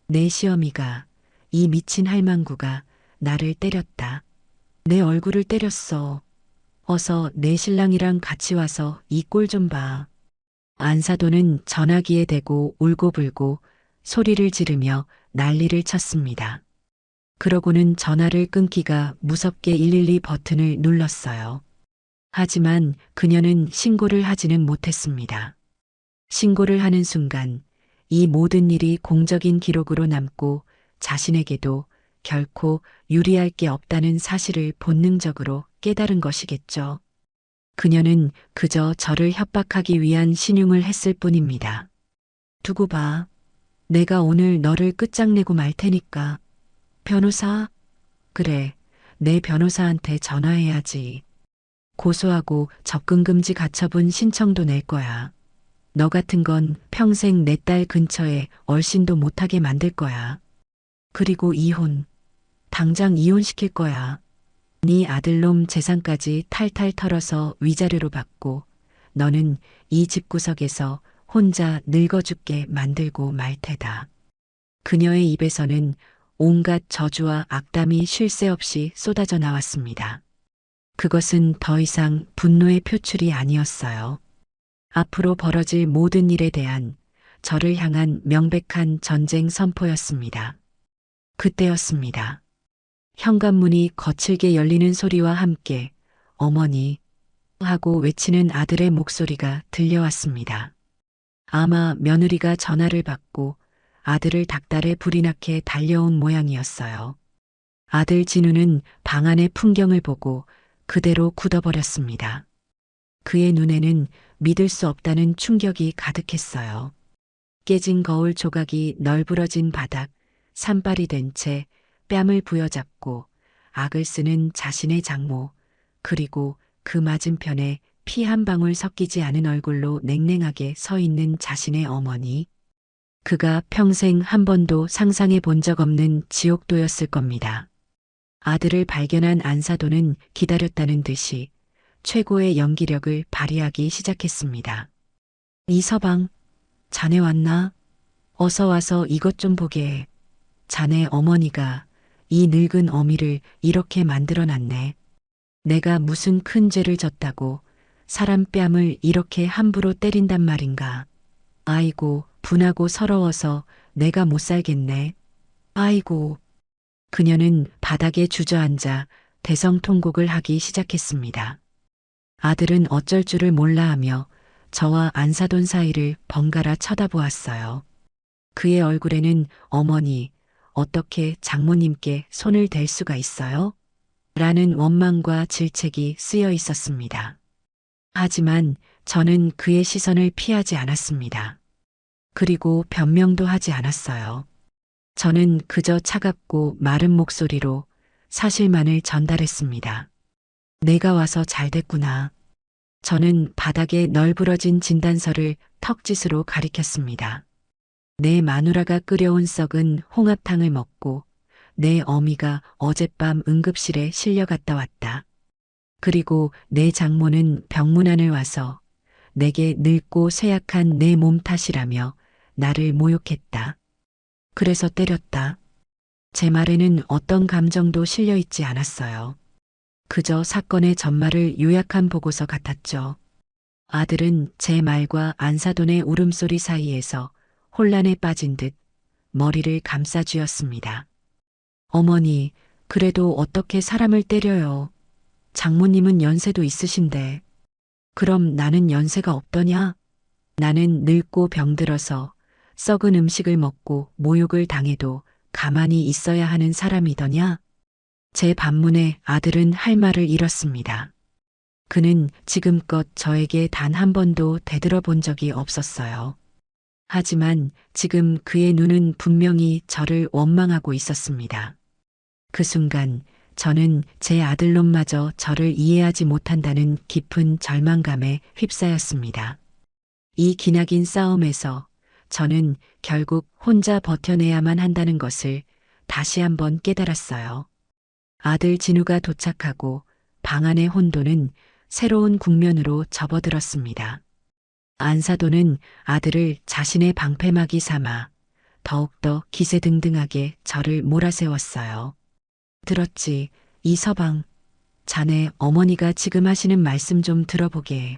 내 시어미가, 이 미친 할망구가 나를 때렸다. 내 얼굴을 때렸어. 어서 내 신랑이랑 같이 와서 이 꼴 좀 봐. 안사돈은 전화기에 대고 울고불고 소리를 지르며 난리를 쳤습니다. 그러고는 전화를 끊기가 무섭게 112 버튼을 눌렀어요. 하지만 그녀는 신고를 하지는 못했습니다. 신고를 하는 순간 이 모든 일이 공적인 기록으로 남고 자신에게도 결코 유리할 게 없다는 사실을 본능적으로 깨달은 것이겠죠. 그녀는 그저 저를 협박하기 위한 신용을 했을 뿐입니다. 두고 봐. 내가 오늘 너를 끝장내고 말 테니까. 변호사? 그래, 내 변호사한테 전화해야지. 고소하고 접근금지 가처분 신청도 낼 거야. 너 같은 건 평생 내 딸 근처에 얼씬도 못하게 만들 거야. 그리고 이혼. 당장 이혼시킬 거야. 네 아들놈 재산까지 탈탈 털어서 위자료로 받고 너는 이 집구석에서 혼자 늙어 죽게 만들고 말 테다. 그녀의 입에서는 온갖 저주와 악담이 쉴 새 없이 쏟아져 나왔습니다. 그것은 더 이상 분노의 표출이 아니었어요. 앞으로 벌어질 모든 일에 대한 저를 향한 명백한 전쟁 선포였습니다. 그때였습니다. 현관문이 거칠게 열리는 소리와 함께 어머니 하고 외치는 아들의 목소리가 들려왔습니다. 아마 며느리가 전화를 받고 아들을 닥달해 불이 나게 달려온 모양이었어요. 아들 진우는 방 안의 풍경을 보고 그대로 굳어버렸습니다. 그의 눈에는 믿을 수 없다는 충격이 가득했어요. 깨진 거울 조각이 널브러진 바닥, 산발이 된 채 뺨을 부여잡고 악을 쓰는 자신의 장모, 그리고 그 맞은편에 피 한 방울 섞이지 않은 얼굴로 냉랭하게 서 있는 자신의 어머니. 그가 평생 한 번도 상상해 본 적 없는 지옥도였을 겁니다. 아들을 발견한 안사돈은 기다렸다는 듯이 최고의 연기력을 발휘하기 시작했습니다. 이서방, 자네 왔나? 어서 와서 이것 좀 보게 해. 자네 어머니가 이 늙은 어미를 이렇게 만들어놨네. 내가 무슨 큰 죄를 졌다고 사람 뺨을 이렇게 함부로 때린단 말인가. 아이고, 분하고 서러워서 내가 못 살겠네. 아이고. 그녀는 바닥에 주저앉아 대성통곡을 하기 시작했습니다. 아들은 어쩔 줄을 몰라 하며 저와 안사돈 사이를 번갈아 쳐다보았어요. 그의 얼굴에는 어머니, 어떻게 장모님께 손을 댈 수가 있어요? 라는 원망과 질책이 쓰여 있었습니다. 하지만 저는 그의 시선을 피하지 않았습니다. 그리고 변명도 하지 않았어요. 저는 그저 차갑고 마른 목소리로 사실만을 전달했습니다. 내가 와서 잘 됐구나. 저는 바닥에 널브러진 진단서를 턱짓으로 가리켰습니다. 내 마누라가 끓여온 썩은 홍합탕을 먹고 내 어미가 어젯밤 응급실에 실려갔다 왔다. 그리고 내 장모는 병문안을 와서 내게 늙고 쇠약한 내 몸 탓이라며 나를 모욕했다. 그래서 때렸다. 제 말에는 어떤 감정도 실려 있지 않았어요. 그저 사건의 전말을 요약한 보고서 같았죠. 아들은 제 말과 안사돈의 울음소리 사이에서 혼란에 빠진 듯 머리를 감싸쥐었습니다. 어머니, 그래도 어떻게 사람을 때려요. 장모님은 연세도 있으신데. 그럼 나는 연세가 없더냐? 나는 늙고 병들어서 썩은 음식을 먹고 모욕을 당해도 가만히 있어야 하는 사람이더냐? 제 반문에 아들은 할 말을 잃었습니다. 그는 지금껏 저에게 단 한 번도 대들어본 적이 없었어요. 하지만 지금 그의 눈은 분명히 저를 원망하고 있었습니다. 그 순간 저는 제 아들놈마저 저를 이해하지 못한다는 깊은 절망감에 휩싸였습니다. 이 기나긴 싸움에서 저는 결국 혼자 버텨내야만 한다는 것을 다시 한번 깨달았어요. 아들 진우가 도착하고 방 안의 혼돈은 새로운 국면으로 접어들었습니다. 안사돈은 아들을 자신의 방패막이 삼아 더욱더 기세등등하게 저를 몰아세웠어요. 들었지, 이서방. 자네 어머니가 지금 하시는 말씀 좀 들어보게.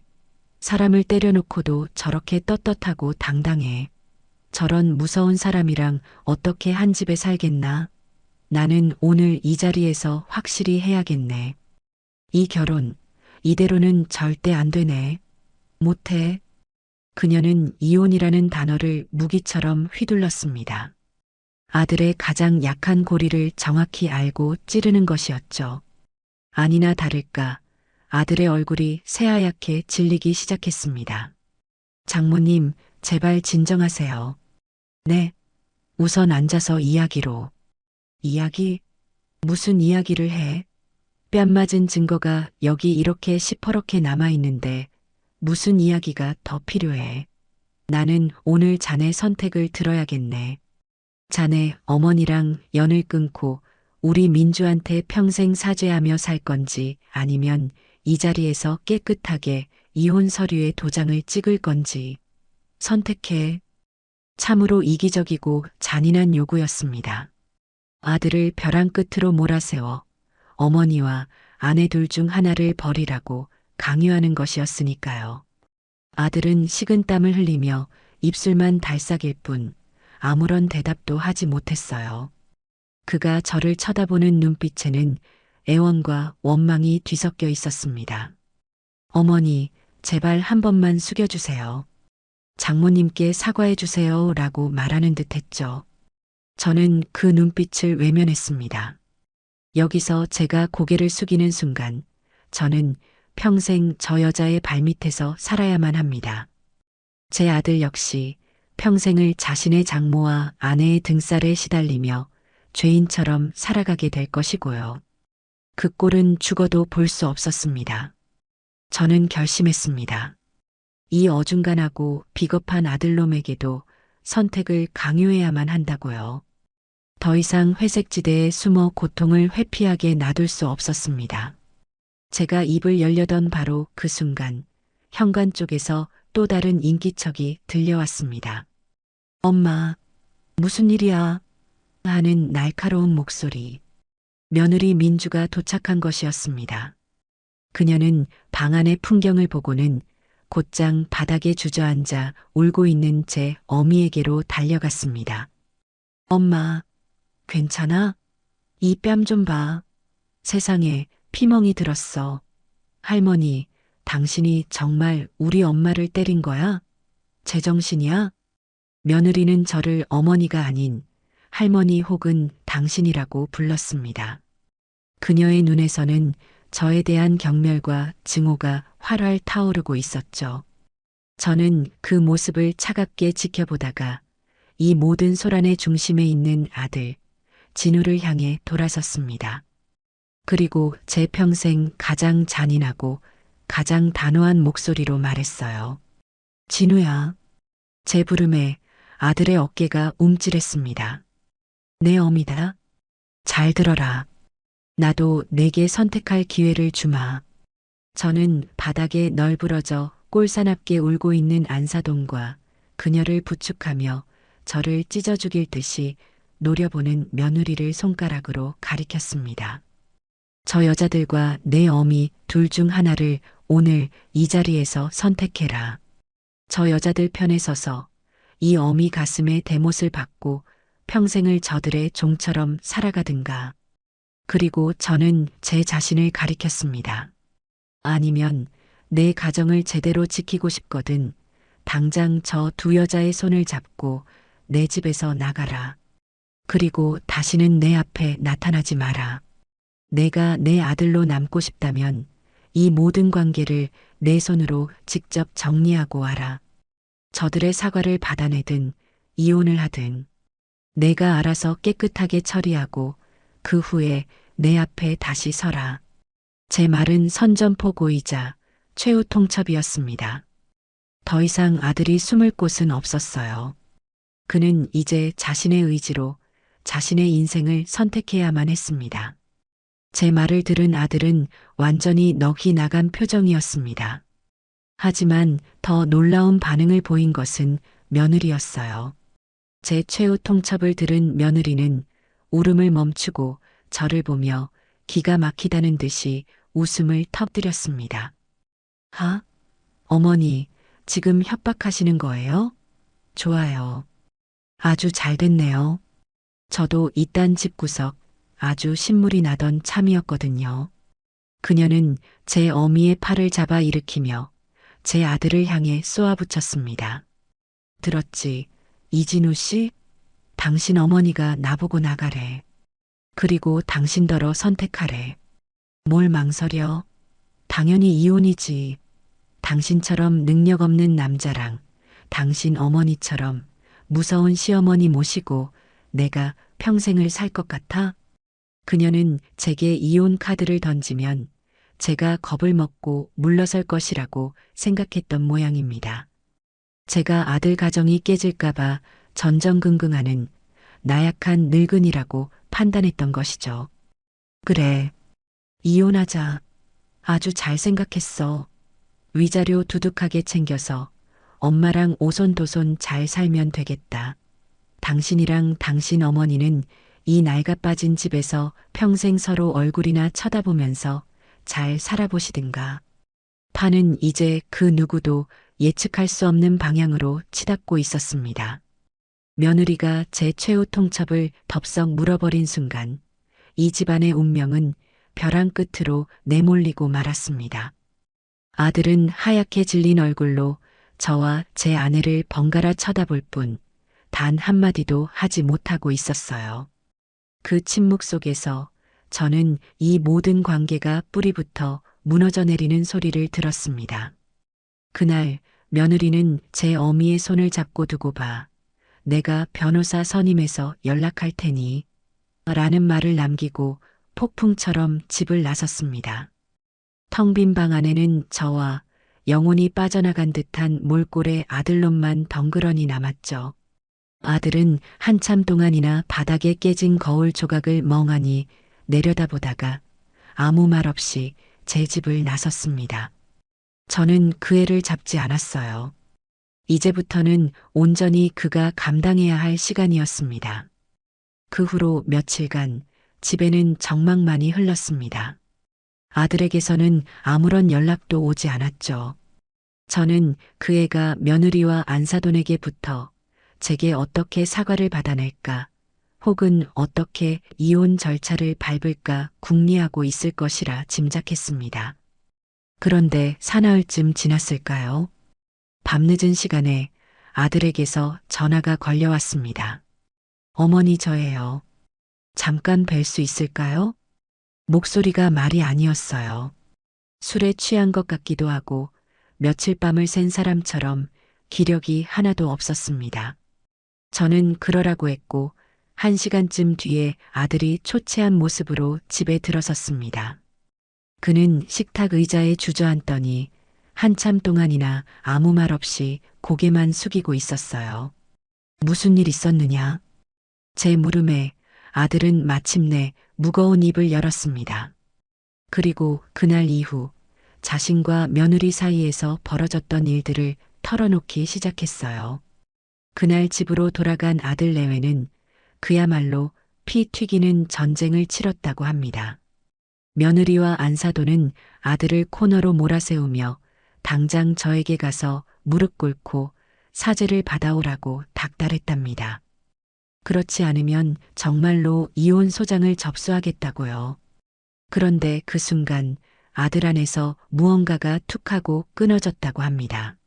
사람을 때려놓고도 저렇게 떳떳하고 당당해. 저런 무서운 사람이랑 어떻게 한 집에 살겠나? 나는 오늘 이 자리에서 확실히 해야겠네. 이 결혼, 이대로는 절대 안 되네. 못해. 그녀는 이혼이라는 단어를 무기처럼 휘둘렀습니다. 아들의 가장 약한 고리를 정확히 알고 찌르는 것이었죠. 아니나 다를까 아들의 얼굴이 새하얗게 질리기 시작했습니다. 장모님, 제발 진정하세요. 네. 우선 앉아서 이야기로. 이야기? 무슨 이야기를 해? 뺨 맞은 증거가 여기 이렇게 시퍼렇게 남아있는데 무슨 이야기가 더 필요해? 나는 오늘 자네 선택을 들어야겠네. 자네 어머니랑 연을 끊고 우리 민주한테 평생 사죄하며 살 건지 아니면 이 자리에서 깨끗하게 이혼 서류에 도장을 찍을 건지 선택해. 참으로 이기적이고 잔인한 요구였습니다. 아들을 벼랑 끝으로 몰아세워 어머니와 아내 둘 중 하나를 버리라고 강요하는 것이었으니까요. 아들은 식은땀을 흘리며 입술만 달싹일 뿐 아무런 대답도 하지 못했어요. 그가 저를 쳐다보는 눈빛에는 애원과 원망이 뒤섞여 있었습니다. 어머니, 제발 한 번만 숙여주세요. 장모님께 사과해 주세요 라고 말하는 듯 했죠. 저는 그 눈빛을 외면했습니다. 여기서 제가 고개를 숙이는 순간 저는 평생 저 여자의 발밑에서 살아야만 합니다. 제 아들 역시 평생을 자신의 장모와 아내의 등살에 시달리며 죄인처럼 살아가게 될 것이고요. 그 꼴은 죽어도 볼 수 없었습니다. 저는 결심했습니다. 이 어중간하고 비겁한 아들놈에게도 선택을 강요해야만 한다고요. 더 이상 회색지대에 숨어 고통을 회피하게 놔둘 수 없었습니다. 제가 입을 열려던 바로 그 순간 현관 쪽에서 또 다른 인기척이 들려왔습니다. 엄마, 무슨 일이야? 하는 날카로운 목소리. 며느리 민주가 도착한 것이었습니다. 그녀는 방 안의 풍경을 보고는 곧장 바닥에 주저앉아 울고 있는 제 어미에게로 달려갔습니다. 엄마, 괜찮아? 이 뺨 좀 봐. 세상에 피멍이 들었어. 할머니, 당신이 정말 우리 엄마를 때린 거야? 제정신이야? 며느리는 저를 어머니가 아닌 할머니 혹은 당신이라고 불렀습니다. 그녀의 눈에서는 저에 대한 경멸과 증오가 활활 타오르고 있었죠. 저는 그 모습을 차갑게 지켜보다가 이 모든 소란의 중심에 있는 아들, 진우를 향해 돌아섰습니다. 그리고 제 평생 가장 잔인하고 가장 단호한 목소리로 말했어요. 진우야. 제 부름에 아들의 어깨가 움찔했습니다. 내 어미다. 잘 들어라. 나도 내게 선택할 기회를 주마. 저는 바닥에 널브러져 꼴사납게 울고 있는 안사돈과 그녀를 부축하며 저를 찢어 죽일 듯이 노려보는 며느리를 손가락으로 가리켰습니다. 저 여자들과 내 어미 둘 중 하나를 오늘 이 자리에서 선택해라. 저 여자들 편에 서서 이 어미 가슴에 대못을 받고 평생을 저들의 종처럼 살아가든가. 그리고 저는 제 자신을 가리켰습니다. 아니면 내 가정을 제대로 지키고 싶거든 당장 저 두 여자의 손을 잡고 내 집에서 나가라. 그리고 다시는 내 앞에 나타나지 마라. 내가 내 아들로 남고 싶다면 이 모든 관계를 내 손으로 직접 정리하고 와라. 저들의 사과를 받아내든 이혼을 하든 내가 알아서 깨끗하게 처리하고 그 후에 내 앞에 다시 서라. 제 말은 선전포고이자 최후 통첩이었습니다. 더 이상 아들이 숨을 곳은 없었어요. 그는 이제 자신의 의지로 자신의 인생을 선택해야만 했습니다. 제 말을 들은 아들은 완전히 넋이 나간 표정이었습니다. 하지만 더 놀라운 반응을 보인 것은 며느리였어요. 제 최후 통첩을 들은 며느리는 울음을 멈추고 저를 보며 기가 막히다는 듯이 웃음을 터뜨렸습니다. 하? 어머니, 지금 협박하시는 거예요? 좋아요. 아주 잘 됐네요. 저도 이딴 집구석 아주 신물이 나던 참이었거든요. 그녀는 제 어미의 팔을 잡아 일으키며 제 아들을 향해 쏘아붙였습니다. 들었지, 이진우 씨? 당신 어머니가 나보고 나가래. 그리고 당신더러 선택하래. 뭘 망설여? 당연히 이혼이지. 당신처럼 능력 없는 남자랑 당신 어머니처럼 무서운 시어머니 모시고 내가 평생을 살 것 같아? 그녀는 제게 이혼 카드를 던지면 제가 겁을 먹고 물러설 것이라고 생각했던 모양입니다. 제가 아들 가정이 깨질까봐 전전긍긍하는 나약한 늙은이라고 판단했던 것이죠. 그래, 이혼하자. 아주 잘 생각했어. 위자료 두둑하게 챙겨서 엄마랑 오손도손 잘 살면 되겠다. 당신이랑 당신 어머니는 이 낡아빠진 집에서 평생 서로 얼굴이나 쳐다보면서 잘 살아보시든가. 판은 이제 그 누구도 예측할 수 없는 방향으로 치닫고 있었습니다. 며느리가 제 최후 통첩을 덥석 물어버린 순간 이 집안의 운명은 벼랑 끝으로 내몰리고 말았습니다. 아들은 하얗게 질린 얼굴로 저와 제 아내를 번갈아 쳐다볼 뿐 단 한마디도 하지 못하고 있었어요. 그 침묵 속에서 저는 이 모든 관계가 뿌리부터 무너져 내리는 소리를 들었습니다. 그날 며느리는 제 어미의 손을 잡고 두고 봐. 내가 변호사 선임해서 연락할 테니 라는 말을 남기고 폭풍처럼 집을 나섰습니다. 텅 빈 방 안에는 저와 영혼이 빠져나간 듯한 몰골의 아들놈만 덩그러니 남았죠. 아들은 한참 동안이나 바닥에 깨진 거울 조각을 멍하니 내려다보다가 아무 말 없이 제 집을 나섰습니다. 저는 그 애를 잡지 않았어요. 이제부터는 온전히 그가 감당해야 할 시간이었습니다. 그 후로 며칠간 집에는 정막만이 흘렀습니다. 아들에게서는 아무런 연락도 오지 않았죠. 저는 그 애가 며느리와 안사돈에게 붙어 제게 어떻게 사과를 받아낼까, 혹은 어떻게 이혼 절차를 밟을까 궁리하고 있을 것이라 짐작했습니다. 그런데 사나흘쯤 지났을까요? 밤늦은 시간에 아들에게서 전화가 걸려왔습니다. 어머니 저예요. 잠깐 뵐 수 있을까요? 목소리가 말이 아니었어요. 술에 취한 것 같기도 하고 며칠 밤을 샌 사람처럼 기력이 하나도 없었습니다. 저는 그러라고 했고 1시간쯤 뒤에 아들이 초췌한 모습으로 집에 들어섰습니다. 그는 식탁 의자에 주저앉더니 한참 동안이나 아무 말 없이 고개만 숙이고 있었어요. 무슨 일 있었느냐? 제 물음에 아들은 마침내 무거운 입을 열었습니다. 그리고 그날 이후 자신과 며느리 사이에서 벌어졌던 일들을 털어놓기 시작했어요. 그날 집으로 돌아간 아들 내외는 그야말로 피 튀기는 전쟁을 치렀다고 합니다. 며느리와 안사돈은 아들을 코너로 몰아세우며 당장 저에게 가서 무릎 꿇고 사죄를 받아오라고 닥달했답니다. 그렇지 않으면 정말로 이혼 소장을 접수하겠다고요. 그런데 그 순간 아들 안에서 무언가가 툭하고 끊어졌다고 합니다.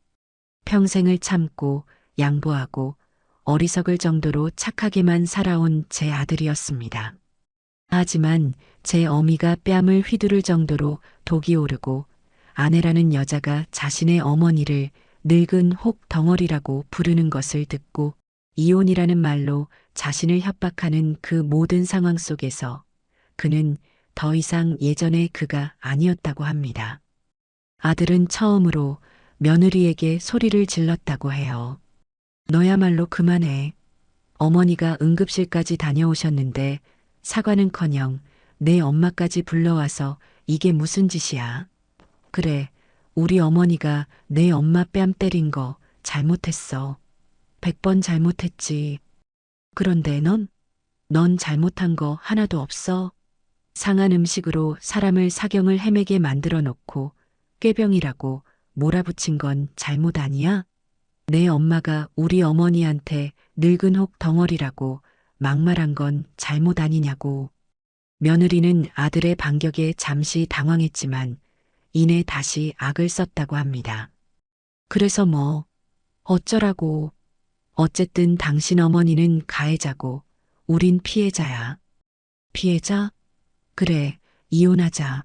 평생을 참고 양보하고 어리석을 정도로 착하게만 살아온 제 아들이었습니다. 하지만 제 어미가 뺨을 휘두를 정도로 독이 오르고 아내라는 여자가 자신의 어머니를 늙은 혹 덩어리라고 부르는 것을 듣고 이혼이라는 말로 자신을 협박하는 그 모든 상황 속에서 그는 더 이상 예전의 그가 아니었다고 합니다. 아들은 처음으로 며느리에게 소리를 질렀다고 해요. 너야말로 그만해. 어머니가 응급실까지 다녀오셨는데 사과는커녕 내 엄마까지 불러와서 이게 무슨 짓이야. 그래, 우리 어머니가 내 엄마 뺨 때린 거 잘못했어. 100번 잘못했지. 그런데 넌 잘못한 거 하나도 없어. 상한 음식으로 사람을 사경을 헤매게 만들어 놓고 꾀병이라고 몰아붙인 건 잘못 아니야? 내 엄마가 우리 어머니한테 늙은 혹 덩어리라고 막말한 건 잘못 아니냐고. 며느리는 아들의 반격에 잠시 당황했지만 이내 다시 악을 썼다고 합니다. 그래서 뭐, 어쩌라고. 어쨌든 당신 어머니는 가해자고 우린 피해자야. 피해자? 그래, 이혼하자.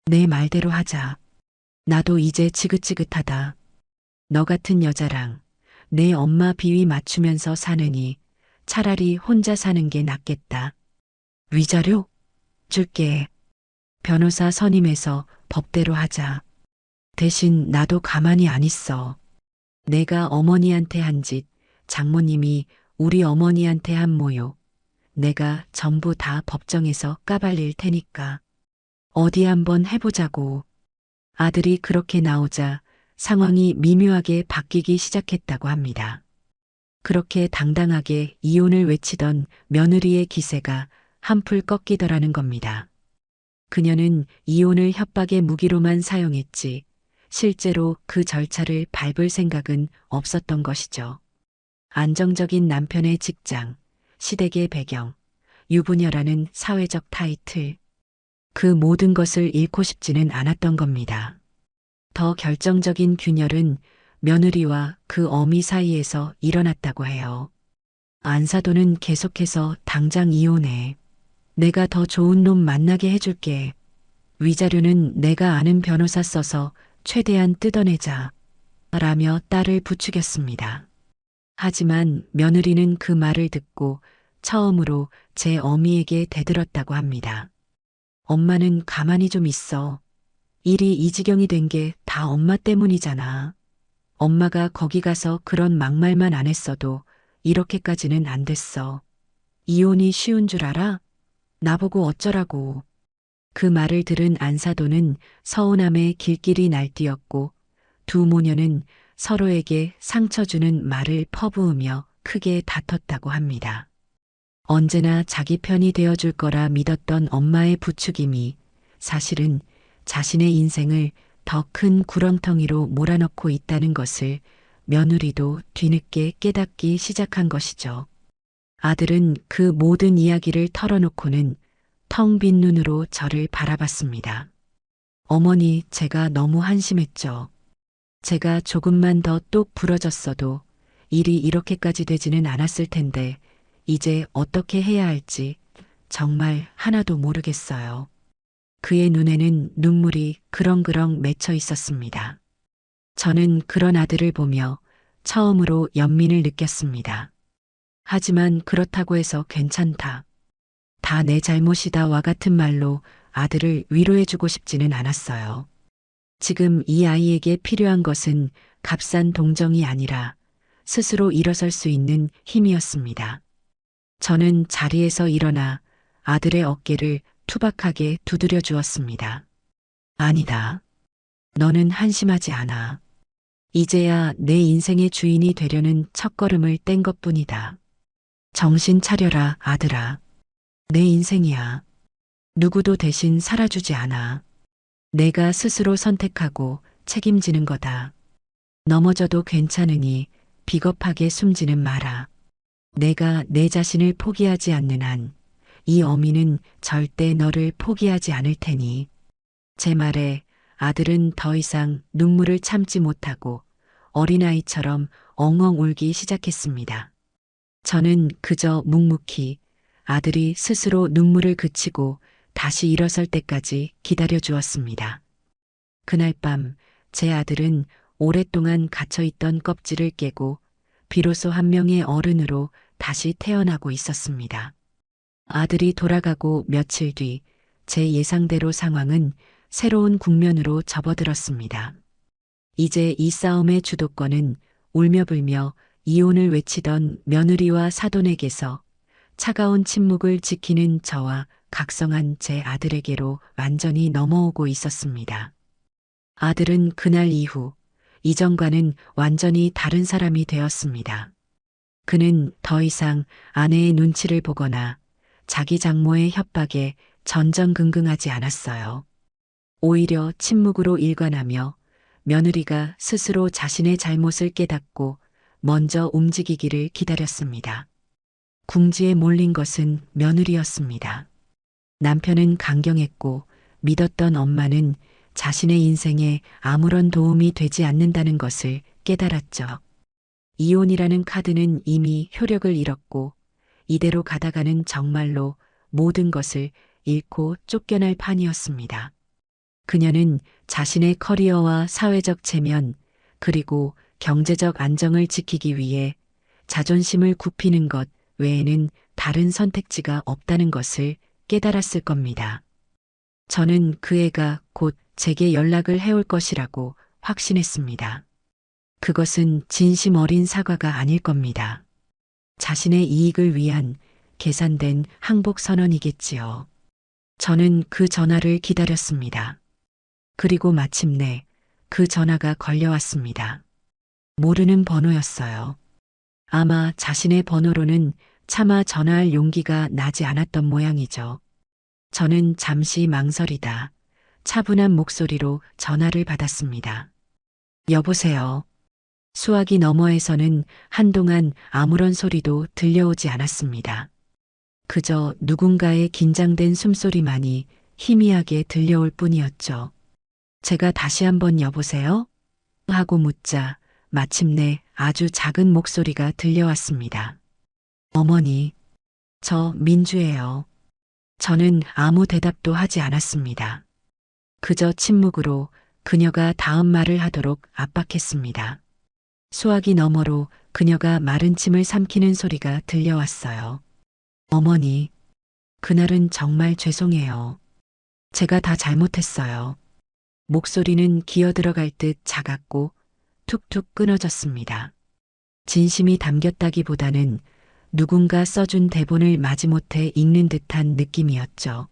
내 말대로 하자. 나도 이제 지긋지긋하다. 너 같은 여자랑 내 엄마 비위 맞추면서 사느니 차라리 혼자 사는 게 낫겠다. 위자료? 줄게. 변호사 선임해서 법대로 하자. 대신 나도 가만히 안 있어. 내가 어머니한테 한 짓, 장모님이 우리 어머니한테 한 모욕, 내가 전부 다 법정에서 까발릴 테니까. 어디 한번 해보자고. 아들이 그렇게 나오자 상황이 미묘하게 바뀌기 시작했다고 합니다. 그렇게 당당하게 이혼을 외치던 며느리의 기세가 한풀 꺾이더라는 겁니다. 그녀는 이혼을 협박의 무기로만 사용했지 실제로 그 절차를 밟을 생각은 없었던 것이죠. 안정적인 남편의 직장, 시댁의 배경, 유부녀라는 사회적 타이틀. 그 모든 것을 잃고 싶지는 않았던 겁니다. 더 결정적인 균열은 며느리와 그 어미 사이에서 일어났다고 해요. 안사돈은 계속해서 당장 이혼해. 내가 더 좋은 놈 만나게 해줄게. 위자료는 내가 아는 변호사 써서 최대한 뜯어내자. 라며 딸을 부추겼습니다. 하지만 며느리는 그 말을 듣고 처음으로 제 어미에게 대들었다고 합니다. 엄마는 가만히 좀 있어. 일이 이 지경이 된 게 다 엄마 때문이잖아. 엄마가 거기 가서 그런 막말만 안 했어도 이렇게까지는 안 됐어. 이혼이 쉬운 줄 알아? 나보고 어쩌라고. 그 말을 들은 안사돈은 서운함에 길길이 날뛰었고 두 모녀는 서로에게 상처 주는 말을 퍼부으며 크게 다퉜다고 합니다. 언제나 자기 편이 되어줄 거라 믿었던 엄마의 부추김이 사실은 자신의 인생을 더 큰 구렁텅이로 몰아넣고 있다는 것을 며느리도 뒤늦게 깨닫기 시작한 것이죠. 아들은 그 모든 이야기를 털어놓고는 텅 빈 눈으로 저를 바라봤습니다. 어머니, 제가 너무 한심했죠. 제가 조금만 더 똑 부러졌어도 일이 이렇게까지 되지는 않았을 텐데 이제 어떻게 해야 할지 정말 하나도 모르겠어요. 그의 눈에는 눈물이 그렁그렁 맺혀 있었습니다. 저는 그런 아들을 보며 처음으로 연민을 느꼈습니다. 하지만 그렇다고 해서 괜찮다. 다 내 잘못이다와 같은 말로 아들을 위로해주고 싶지는 않았어요. 지금 이 아이에게 필요한 것은 값싼 동정이 아니라 스스로 일어설 수 있는 힘이었습니다. 저는 자리에서 일어나 아들의 어깨를 투박하게 두드려 주었습니다. 아니다. 너는 한심하지 않아. 이제야 내 인생의 주인이 되려는 첫걸음을 뗀 것뿐이다. 정신 차려라, 아들아. 내 인생이야. 누구도 대신 살아주지 않아. 내가 스스로 선택하고 책임지는 거다. 넘어져도 괜찮으니 비겁하게 숨지는 마라. 내가 내 자신을 포기하지 않는 한 이 어미는 절대 너를 포기하지 않을 테니. 제 말에 아들은 더 이상 눈물을 참지 못하고 어린아이처럼 엉엉 울기 시작했습니다. 저는 그저 묵묵히 아들이 스스로 눈물을 그치고 다시 일어설 때까지 기다려 주었습니다. 그날 밤 제 아들은 오랫동안 갇혀있던 껍질을 깨고 비로소 한 명의 어른으로 다시 태어나고 있었습니다. 아들이 돌아가고 며칠 뒤 제 예상대로 상황은 새로운 국면으로 접어들었습니다. 이제 이 싸움의 주도권은 울며불며 이혼을 외치던 며느리와 사돈에게서 차가운 침묵을 지키는 저와 각성한 제 아들에게로 완전히 넘어오고 있었습니다. 아들은 그날 이후 이전과는 완전히 다른 사람이 되었습니다. 그는 더 이상 아내의 눈치를 보거나 자기 장모의 협박에 전전긍긍하지 않았어요. 오히려 침묵으로 일관하며 며느리가 스스로 자신의 잘못을 깨닫고 먼저 움직이기를 기다렸습니다. 궁지에 몰린 것은 며느리였습니다. 남편은 강경했고 믿었던 엄마는 자신의 인생에 아무런 도움이 되지 않는다는 것을 깨달았죠. 이혼이라는 카드는 이미 효력을 잃었고 이대로 가다가는 정말로 모든 것을 잃고 쫓겨날 판이었습니다. 그녀는 자신의 커리어와 사회적 체면 그리고 경제적 안정을 지키기 위해 자존심을 굽히는 것 외에는 다른 선택지가 없다는 것을 깨달았을 겁니다. 저는 그 애가 곧 제게 연락을 해올 것이라고 확신했습니다. 그것은 진심 어린 사과가 아닐 겁니다. 자신의 이익을 위한 계산된 항복 선언이겠지요. 저는 그 전화를 기다렸습니다. 그리고 마침내 그 전화가 걸려왔습니다. 모르는 번호였어요. 아마 자신의 번호로는 차마 전화할 용기가 나지 않았던 모양이죠. 저는 잠시 망설이다 차분한 목소리로 전화를 받았습니다. 여보세요. 수화기 너머에서는 한동안 아무런 소리도 들려오지 않았습니다. 그저 누군가의 긴장된 숨소리만이 희미하게 들려올 뿐이었죠. 제가 다시 한번 여보세요? 하고 묻자 마침내 아주 작은 목소리가 들려왔습니다. 어머니, 저 민주예요. 저는 아무 대답도 하지 않았습니다. 그저 침묵으로 그녀가 다음 말을 하도록 압박했습니다. 수화기 너머로 그녀가 마른 침을 삼키는 소리가 들려왔어요. 어머니, 그날은 정말 죄송해요. 제가 다 잘못했어요. 목소리는 기어들어갈 듯 작았고 툭툭 끊어졌습니다. 진심이 담겼다기보다는 누군가 써준 대본을 마지못해 읽는 듯한 느낌이었죠.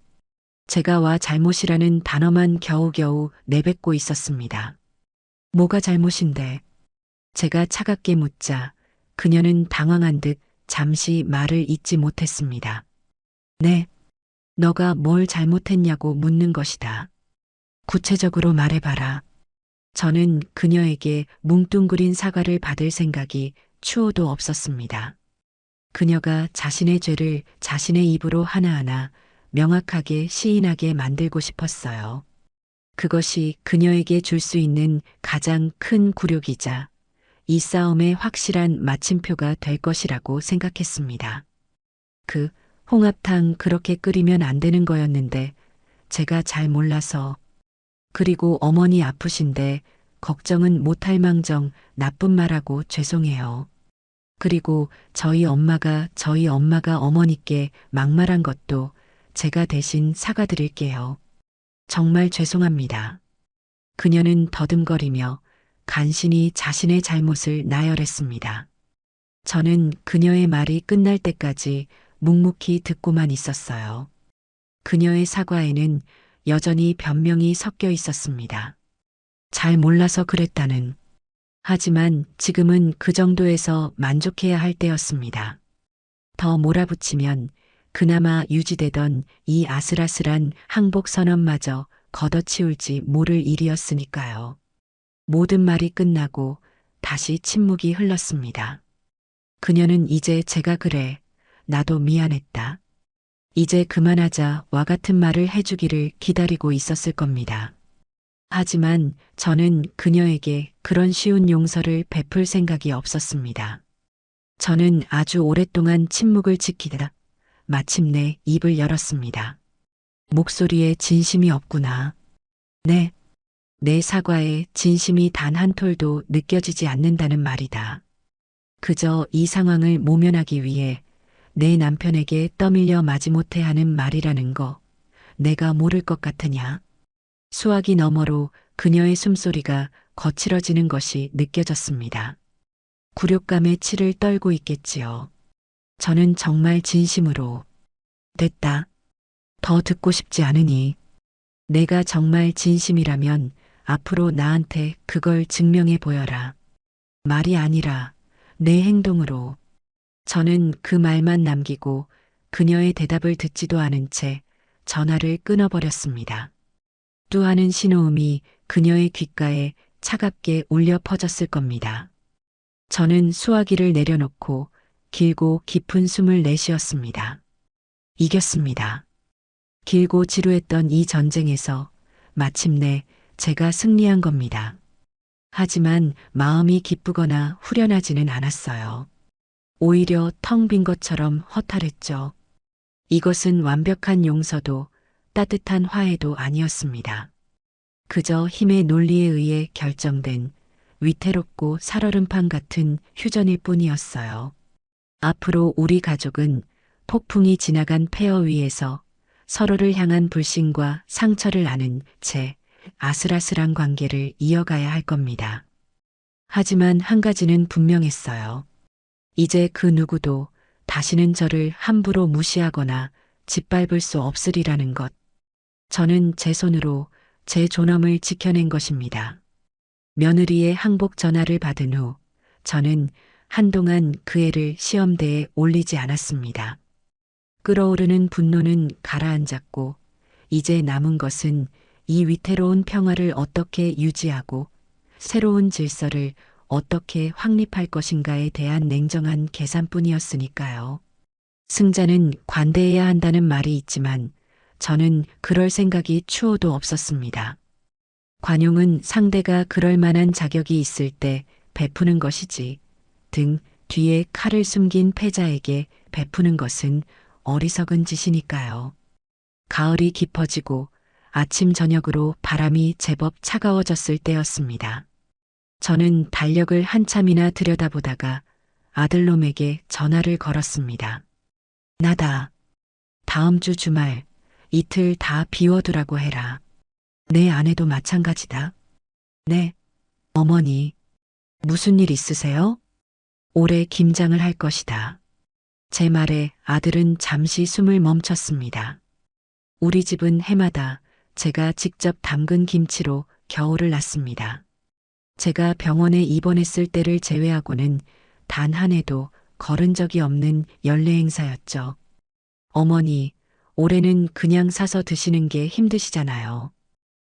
제가 와 잘못이라는 단어만 겨우겨우 내뱉고 있었습니다. 뭐가 잘못인데? 제가 차갑게 묻자 그녀는 당황한 듯 잠시 말을 잇지 못했습니다. 네, 너가 뭘 잘못했냐고 묻는 것이다. 구체적으로 말해봐라. 저는 그녀에게 뭉뚱그린 사과를 받을 생각이 추호도 없었습니다. 그녀가 자신의 죄를 자신의 입으로 하나하나 명확하게 시인하게 만들고 싶었어요. 그것이 그녀에게 줄 수 있는 가장 큰 굴욕이자 이 싸움의 확실한 마침표가 될 것이라고 생각했습니다. 그 홍합탕 그렇게 끓이면 안 되는 거였는데 제가 잘 몰라서. 그리고 어머니 아프신데 걱정은 못할 망정 나쁜 말하고 죄송해요. 그리고 저희 엄마가 어머니께 막말한 것도 제가 대신 사과드릴게요. 정말 죄송합니다. 그녀는 더듬거리며 간신히 자신의 잘못을 나열했습니다. 저는 그녀의 말이 끝날 때까지 묵묵히 듣고만 있었어요. 그녀의 사과에는 여전히 변명이 섞여 있었습니다. 잘 몰라서 그랬다는. 하지만 지금은 그 정도에서 만족해야 할 때였습니다. 더 몰아붙이면 그나마 유지되던 이 아슬아슬한 항복 선언마저 걷어치울지 모를 일이었으니까요. 모든 말이 끝나고 다시 침묵이 흘렀습니다. 그녀는 이제 제가 그래, 나도 미안했다. 이제 그만하자와 같은 말을 해주기를 기다리고 있었을 겁니다. 하지만 저는 그녀에게 그런 쉬운 용서를 베풀 생각이 없었습니다. 저는 아주 오랫동안 침묵을 지키다 마침내 입을 열었습니다. 목소리에 진심이 없구나. 네, 내 사과에 진심이 단 한 톨도 느껴지지 않는다는 말이다. 그저 이 상황을 모면하기 위해 내 남편에게 떠밀려 마지못해 하는 말이라는 거 내가 모를 것 같으냐. 수화기 너머로 그녀의 숨소리가 거칠어지는 것이 느껴졌습니다. 굴욕감에 치를 떨고 있겠지요. 저는 정말 진심으로 됐다. 더 듣고 싶지 않으니 내가 정말 진심이라면 앞으로 나한테 그걸 증명해 보여라. 말이 아니라 내 행동으로. 저는 그 말만 남기고 그녀의 대답을 듣지도 않은 채 전화를 끊어버렸습니다. 또 하는 신호음이 그녀의 귓가에 차갑게 울려 퍼졌을 겁니다. 저는 수화기를 내려놓고 길고 깊은 숨을 내쉬었습니다. 이겼습니다. 길고 지루했던 이 전쟁에서 마침내 제가 승리한 겁니다. 하지만 마음이 기쁘거나 후련하지는 않았어요. 오히려 텅 빈 것처럼 허탈했죠. 이것은 완벽한 용서도 따뜻한 화해도 아니었습니다. 그저 힘의 논리에 의해 결정된 위태롭고 살얼음판 같은 휴전일 뿐이었어요. 앞으로 우리 가족은 폭풍이 지나간 폐허 위에서 서로를 향한 불신과 상처를 아는 채 아슬아슬한 관계를 이어가야 할 겁니다. 하지만 한 가지는 분명했어요. 이제 그 누구도 다시는 저를 함부로 무시하거나 짓밟을 수 없으리라는 것. 저는 제 손으로 제 존엄을 지켜낸 것입니다. 며느리의 항복 전화를 받은 후 저는 한동안 그 애를 시험대에 올리지 않았습니다. 끓어오르는 분노는 가라앉았고 이제 남은 것은 이 위태로운 평화를 어떻게 유지하고 새로운 질서를 어떻게 확립할 것인가에 대한 냉정한 계산뿐이었으니까요. 승자는 관대해야 한다는 말이 있지만 저는 그럴 생각이 추호도 없었습니다. 관용은 상대가 그럴 만한 자격이 있을 때 베푸는 것이지 등 뒤에 칼을 숨긴 패자에게 베푸는 것은 어리석은 짓이니까요. 가을이 깊어지고 아침 저녁으로 바람이 제법 차가워졌을 때였습니다. 저는 달력을 한참이나 들여다보다가 아들놈에게 전화를 걸었습니다. 나다. 다음 주 주말 이틀 다 비워두라고 해라. 내 아내도 마찬가지다. 네. 어머니, 무슨 일 있으세요? 올해 김장을 할 것이다. 제 말에 아들은 잠시 숨을 멈췄습니다. 우리 집은 해마다 제가 직접 담근 김치로 겨울을 났습니다. 제가 병원에 입원했을 때를 제외하고는 단 한 해도 거른 적이 없는 연례 행사였죠. 어머니, 올해는 그냥 사서 드시는 게 힘드시잖아요.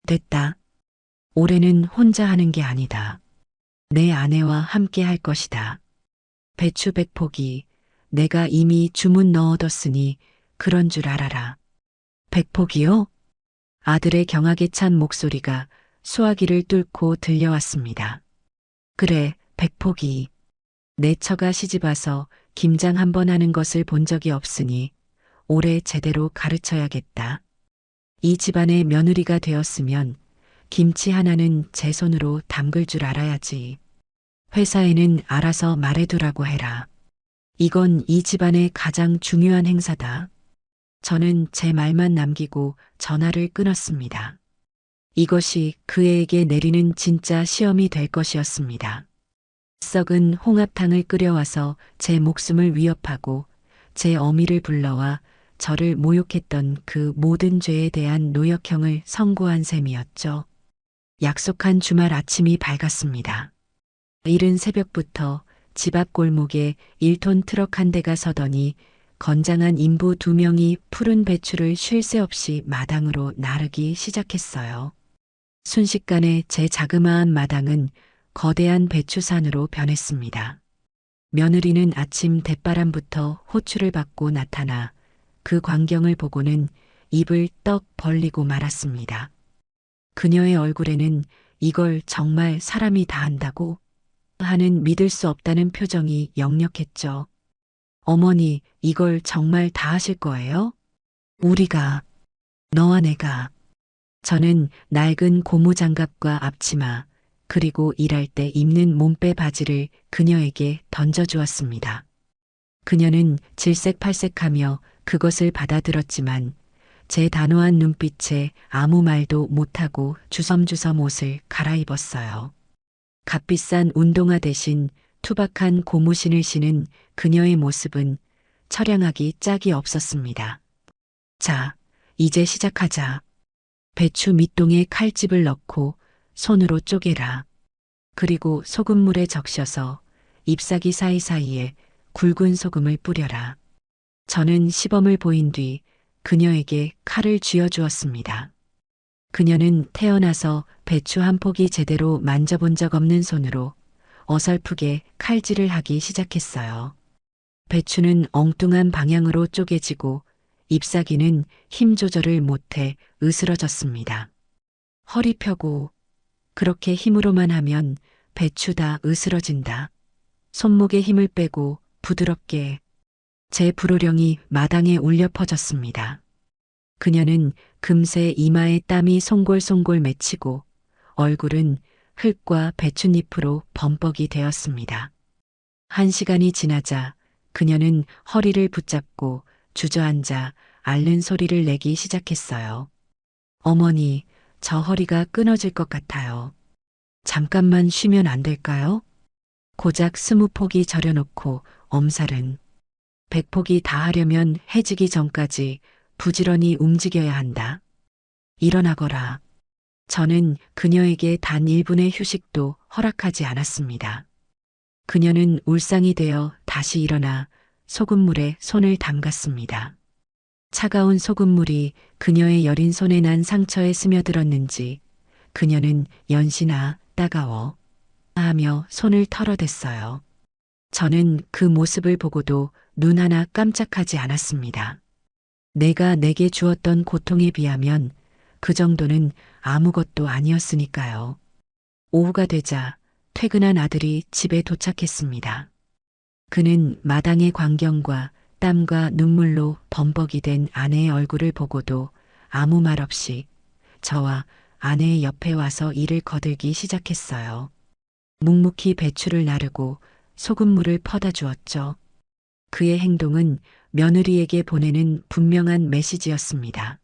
됐다. 올해는 혼자 하는 게 아니다. 내 아내와 함께 할 것이다. 배추 100포기, 내가 이미 주문 넣어뒀으니 그런 줄 알아라. 100포기요? 아들의 경악에 찬 목소리가 수화기를 뚫고 들려왔습니다. 그래, 100포기. 내 처가 시집와서 김장 한 번 하는 것을 본 적이 없으니 올해 제대로 가르쳐야겠다. 이 집안의 며느리가 되었으면 김치 하나는 제 손으로 담글 줄 알아야지. 회사에는 알아서 말해두라고 해라. 이건 이 집안의 가장 중요한 행사다. 저는 제 말만 남기고 전화를 끊었습니다. 이것이 그 애에게 내리는 진짜 시험이 될 것이었습니다. 썩은 홍합탕을 끓여와서 제 목숨을 위협하고 제 어미를 불러와 저를 모욕했던 그 모든 죄에 대한 노역형을 선고한 셈이었죠. 약속한 주말 아침이 밝았습니다. 이른 새벽부터 집 앞 골목에 1톤 트럭 한 대가 서더니 건장한 인부 2명이 푸른 배추를 쉴 새 없이 마당으로 나르기 시작했어요. 순식간에 제 자그마한 마당은 거대한 배추산으로 변했습니다. 며느리는 아침 대바람부터 호출을 받고 나타나 그 광경을 보고는 입을 떡 벌리고 말았습니다. 그녀의 얼굴에는 이걸 정말 사람이 다 한다고 하는 믿을 수 없다는 표정이 역력했죠. 어머니, 이걸 정말 다 하실 거예요? 우리가, 너와 내가. 저는 낡은 고무장갑과 앞치마, 그리고 일할 때 입는 몸빼 바지를 그녀에게 던져주었습니다. 그녀는 질색팔색하며 그것을 받아들었지만 제 단호한 눈빛에 아무 말도 못하고 주섬주섬 옷을 갈아입었어요. 값비싼 운동화 대신 투박한 고무신을 신은 그녀의 모습은 처량하기 짝이 없었습니다. 자, 이제 시작하자. 배추 밑동에 칼집을 넣고 손으로 쪼개라. 그리고 소금물에 적셔서 잎사귀 사이사이에 굵은 소금을 뿌려라. 저는 시범을 보인 뒤 그녀에게 칼을 쥐어주었습니다. 그녀는 태어나서 배추 한 폭이 제대로 만져본 적 없는 손으로 어설프게 칼질을 하기 시작했어요. 배추는 엉뚱한 방향으로 쪼개지고 잎사귀는 힘 조절을 못해 으스러졌습니다. 허리 펴고 그렇게 힘으로만 하면 배추 다 으스러진다. 손목에 힘을 빼고 부드럽게 제 불호령이 마당에 울려 퍼졌습니다. 그녀는 금세 이마에 땀이 송골송골 맺히고 얼굴은 흙과 배춧잎으로 범벅이 되었습니다. 1시간이 지나자 그녀는 허리를 붙잡고 주저앉아 앓는 소리를 내기 시작했어요. 어머니, 저 허리가 끊어질 것 같아요. 잠깐만 쉬면 안 될까요? 고작 20폭이 절여놓고 엄살은 100폭이 다 하려면 해지기 전까지 부지런히 움직여야 한다. 일어나거라. 저는 그녀에게 단 1분의 휴식도 허락하지 않았습니다. 그녀는 울상이 되어 다시 일어나 소금물에 손을 담갔습니다. 차가운 소금물이 그녀의 여린 손에 난 상처에 스며들었는지 그녀는 연신아 따가워 하며 손을 털어댔어요. 저는 그 모습을 보고도 눈 하나 깜짝하지 않았습니다. 내가 내게 주었던 고통에 비하면 그 정도는 아무것도 아니었으니까요. 오후가 되자 퇴근한 아들이 집에 도착했습니다. 그는 마당의 광경과 땀과 눈물로 범벅이 된 아내의 얼굴을 보고도 아무 말 없이 저와 아내의 옆에 와서 일을 거들기 시작했어요. 묵묵히 배추를 나르고 소금물을 퍼다 주었죠. 그의 행동은 며느리에게 보내는 분명한 메시지였습니다.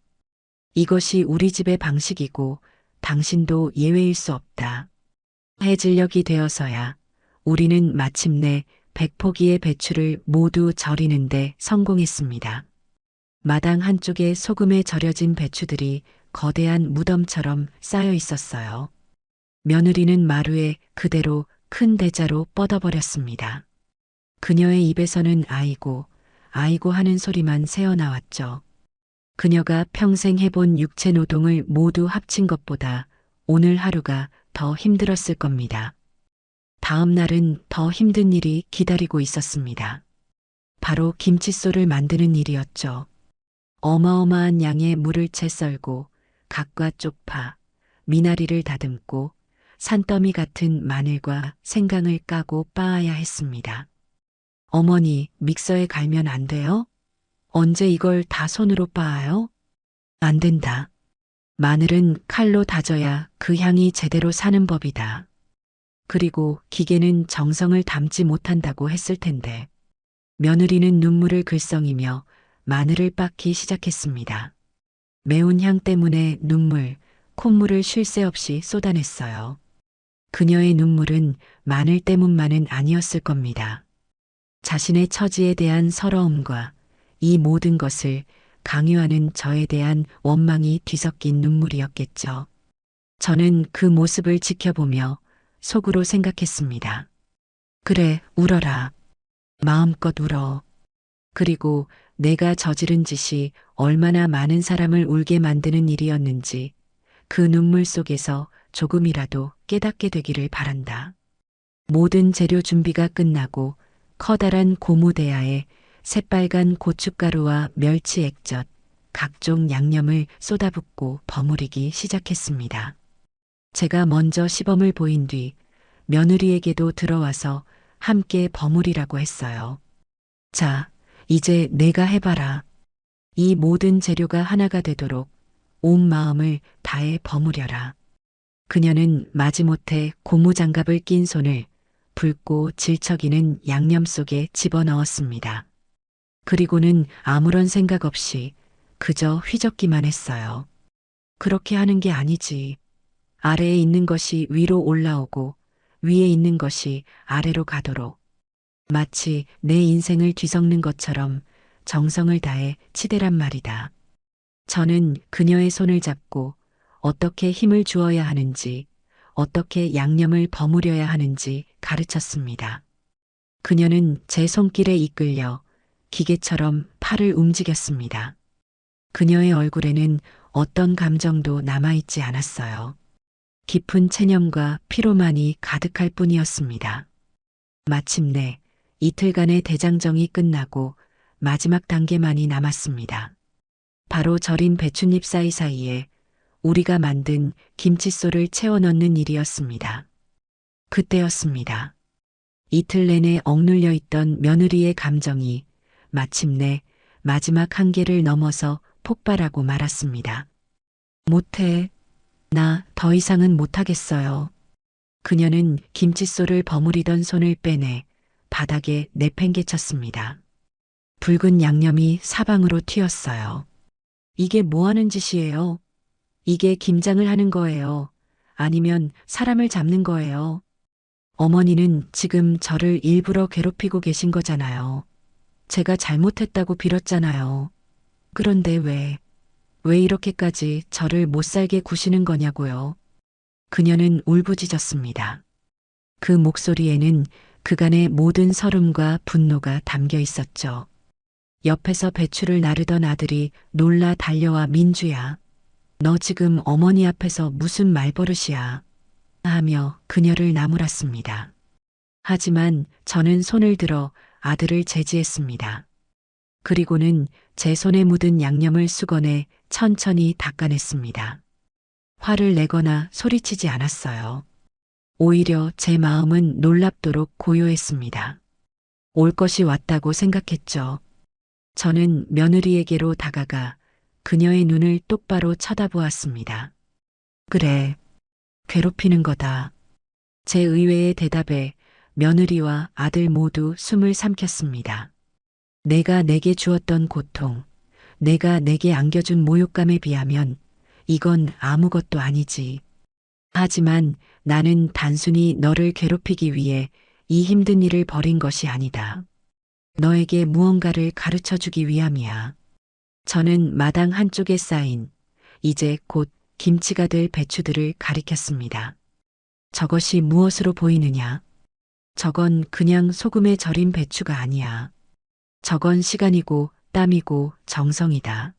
이것이 우리 집의 방식이고 당신도 예외일 수 없다. 해질녘이 되어서야 우리는 마침내 100포기의 배추를 모두 절이는데 성공했습니다. 마당 한쪽에 소금에 절여진 배추들이 거대한 무덤처럼 쌓여 있었어요. 며느리는 마루에 그대로 큰 대자로 뻗어버렸습니다. 그녀의 입에서는 아이고, 아이고 하는 소리만 새어나왔죠. 그녀가 평생 해본 육체 노동을 모두 합친 것보다 오늘 하루가 더 힘들었을 겁니다. 다음 날은 더 힘든 일이 기다리고 있었습니다. 바로 김칫솔을 만드는 일이었죠. 어마어마한 양의 물을 채 썰고 갓과 쪽파, 미나리를 다듬고 산더미 같은 마늘과 생강을 까고 빻아야 했습니다. 어머니, 믹서에 갈면 안 돼요? 언제 이걸 다 손으로 빻아요? 안 된다. 마늘은 칼로 다져야 그 향이 제대로 사는 법이다. 그리고 기계는 정성을 담지 못한다고 했을 텐데. 며느리는 눈물을 글썽이며 마늘을 빻기 시작했습니다. 매운 향 때문에 눈물, 콧물을 쉴 새 없이 쏟아냈어요. 그녀의 눈물은 마늘 때문만은 아니었을 겁니다. 자신의 처지에 대한 서러움과 이 모든 것을 강요하는 저에 대한 원망이 뒤섞인 눈물이었겠죠. 저는 그 모습을 지켜보며 속으로 생각했습니다. 그래, 울어라. 마음껏 울어. 그리고 내가 저지른 짓이 얼마나 많은 사람을 울게 만드는 일이었는지 그 눈물 속에서 조금이라도 깨닫게 되기를 바란다. 모든 재료 준비가 끝나고 커다란 고무대야에 새빨간 고춧가루와 멸치 액젓, 각종 양념을 쏟아붓고 버무리기 시작했습니다. 제가 먼저 시범을 보인 뒤 며느리에게도 들어와서 함께 버무리라고 했어요. 자, 이제 내가 해봐라. 이 모든 재료가 하나가 되도록 온 마음을 다해 버무려라. 그녀는 마지못해 고무장갑을 낀 손을 붉고 질척이는 양념 속에 집어넣었습니다. 그리고는 아무런 생각 없이 그저 휘젓기만 했어요. 그렇게 하는 게 아니지. 아래에 있는 것이 위로 올라오고 위에 있는 것이 아래로 가도록 마치 내 인생을 뒤섞는 것처럼 정성을 다해 치대란 말이다. 저는 그녀의 손을 잡고 어떻게 힘을 주어야 하는지, 어떻게 양념을 버무려야 하는지 가르쳤습니다. 그녀는 제 손길에 이끌려 기계처럼 팔을 움직였습니다. 그녀의 얼굴에는 어떤 감정도 남아있지 않았어요. 깊은 체념과 피로만이 가득할 뿐이었습니다. 마침내 이틀간의 대장정이 끝나고 마지막 단계만이 남았습니다. 바로 절인 배춧잎 사이사이에 우리가 만든 김칫솔을 채워 넣는 일이었습니다. 그때였습니다. 이틀 내내 억눌려 있던 며느리의 감정이 마침내 마지막 한계를 넘어서 폭발하고 말았습니다. 못해. 나 더 이상은 못하겠어요. 그녀는 김칫솔을 버무리던 손을 빼내 바닥에 내팽개쳤습니다. 붉은 양념이 사방으로 튀었어요. 이게 뭐 하는 짓이에요? 이게 김장을 하는 거예요. 아니면 사람을 잡는 거예요. 어머니는 지금 저를 일부러 괴롭히고 계신 거잖아요. 제가 잘못했다고 빌었잖아요. 그런데 왜 이렇게까지 저를 못살게 구시는 거냐고요. 그녀는 울부짖었습니다. 그 목소리에는 그간의 모든 서름과 분노가 담겨 있었죠. 옆에서 배추를 나르던 아들이 놀라 달려와 민주야. 너 지금 어머니 앞에서 무슨 말버릇이야. 하며 그녀를 나무랐습니다. 하지만 저는 손을 들어 아들을 제지했습니다. 그리고는 제 손에 묻은 양념을 수건에 천천히 닦아냈습니다. 화를 내거나 소리치지 않았어요. 오히려 제 마음은 놀랍도록 고요했습니다. 올 것이 왔다고 생각했죠. 저는 며느리에게로 다가가 그녀의 눈을 똑바로 쳐다보았습니다. 그래, 괴롭히는 거다. 제 의외의 대답에 며느리와 아들 모두 숨을 삼켰습니다. 내가 내게 주었던 고통, 내가 내게 안겨준 모욕감에 비하면 이건 아무것도 아니지. 하지만 나는 단순히 너를 괴롭히기 위해 이 힘든 일을 벌인 것이 아니다. 너에게 무언가를 가르쳐 주기 위함이야. 저는 마당 한쪽에 쌓인 이제 곧 김치가 될 배추들을 가리켰습니다. 저것이 무엇으로 보이느냐? 저건 그냥 소금에 절인 배추가 아니야. 저건 시간이고 땀이고 정성이다.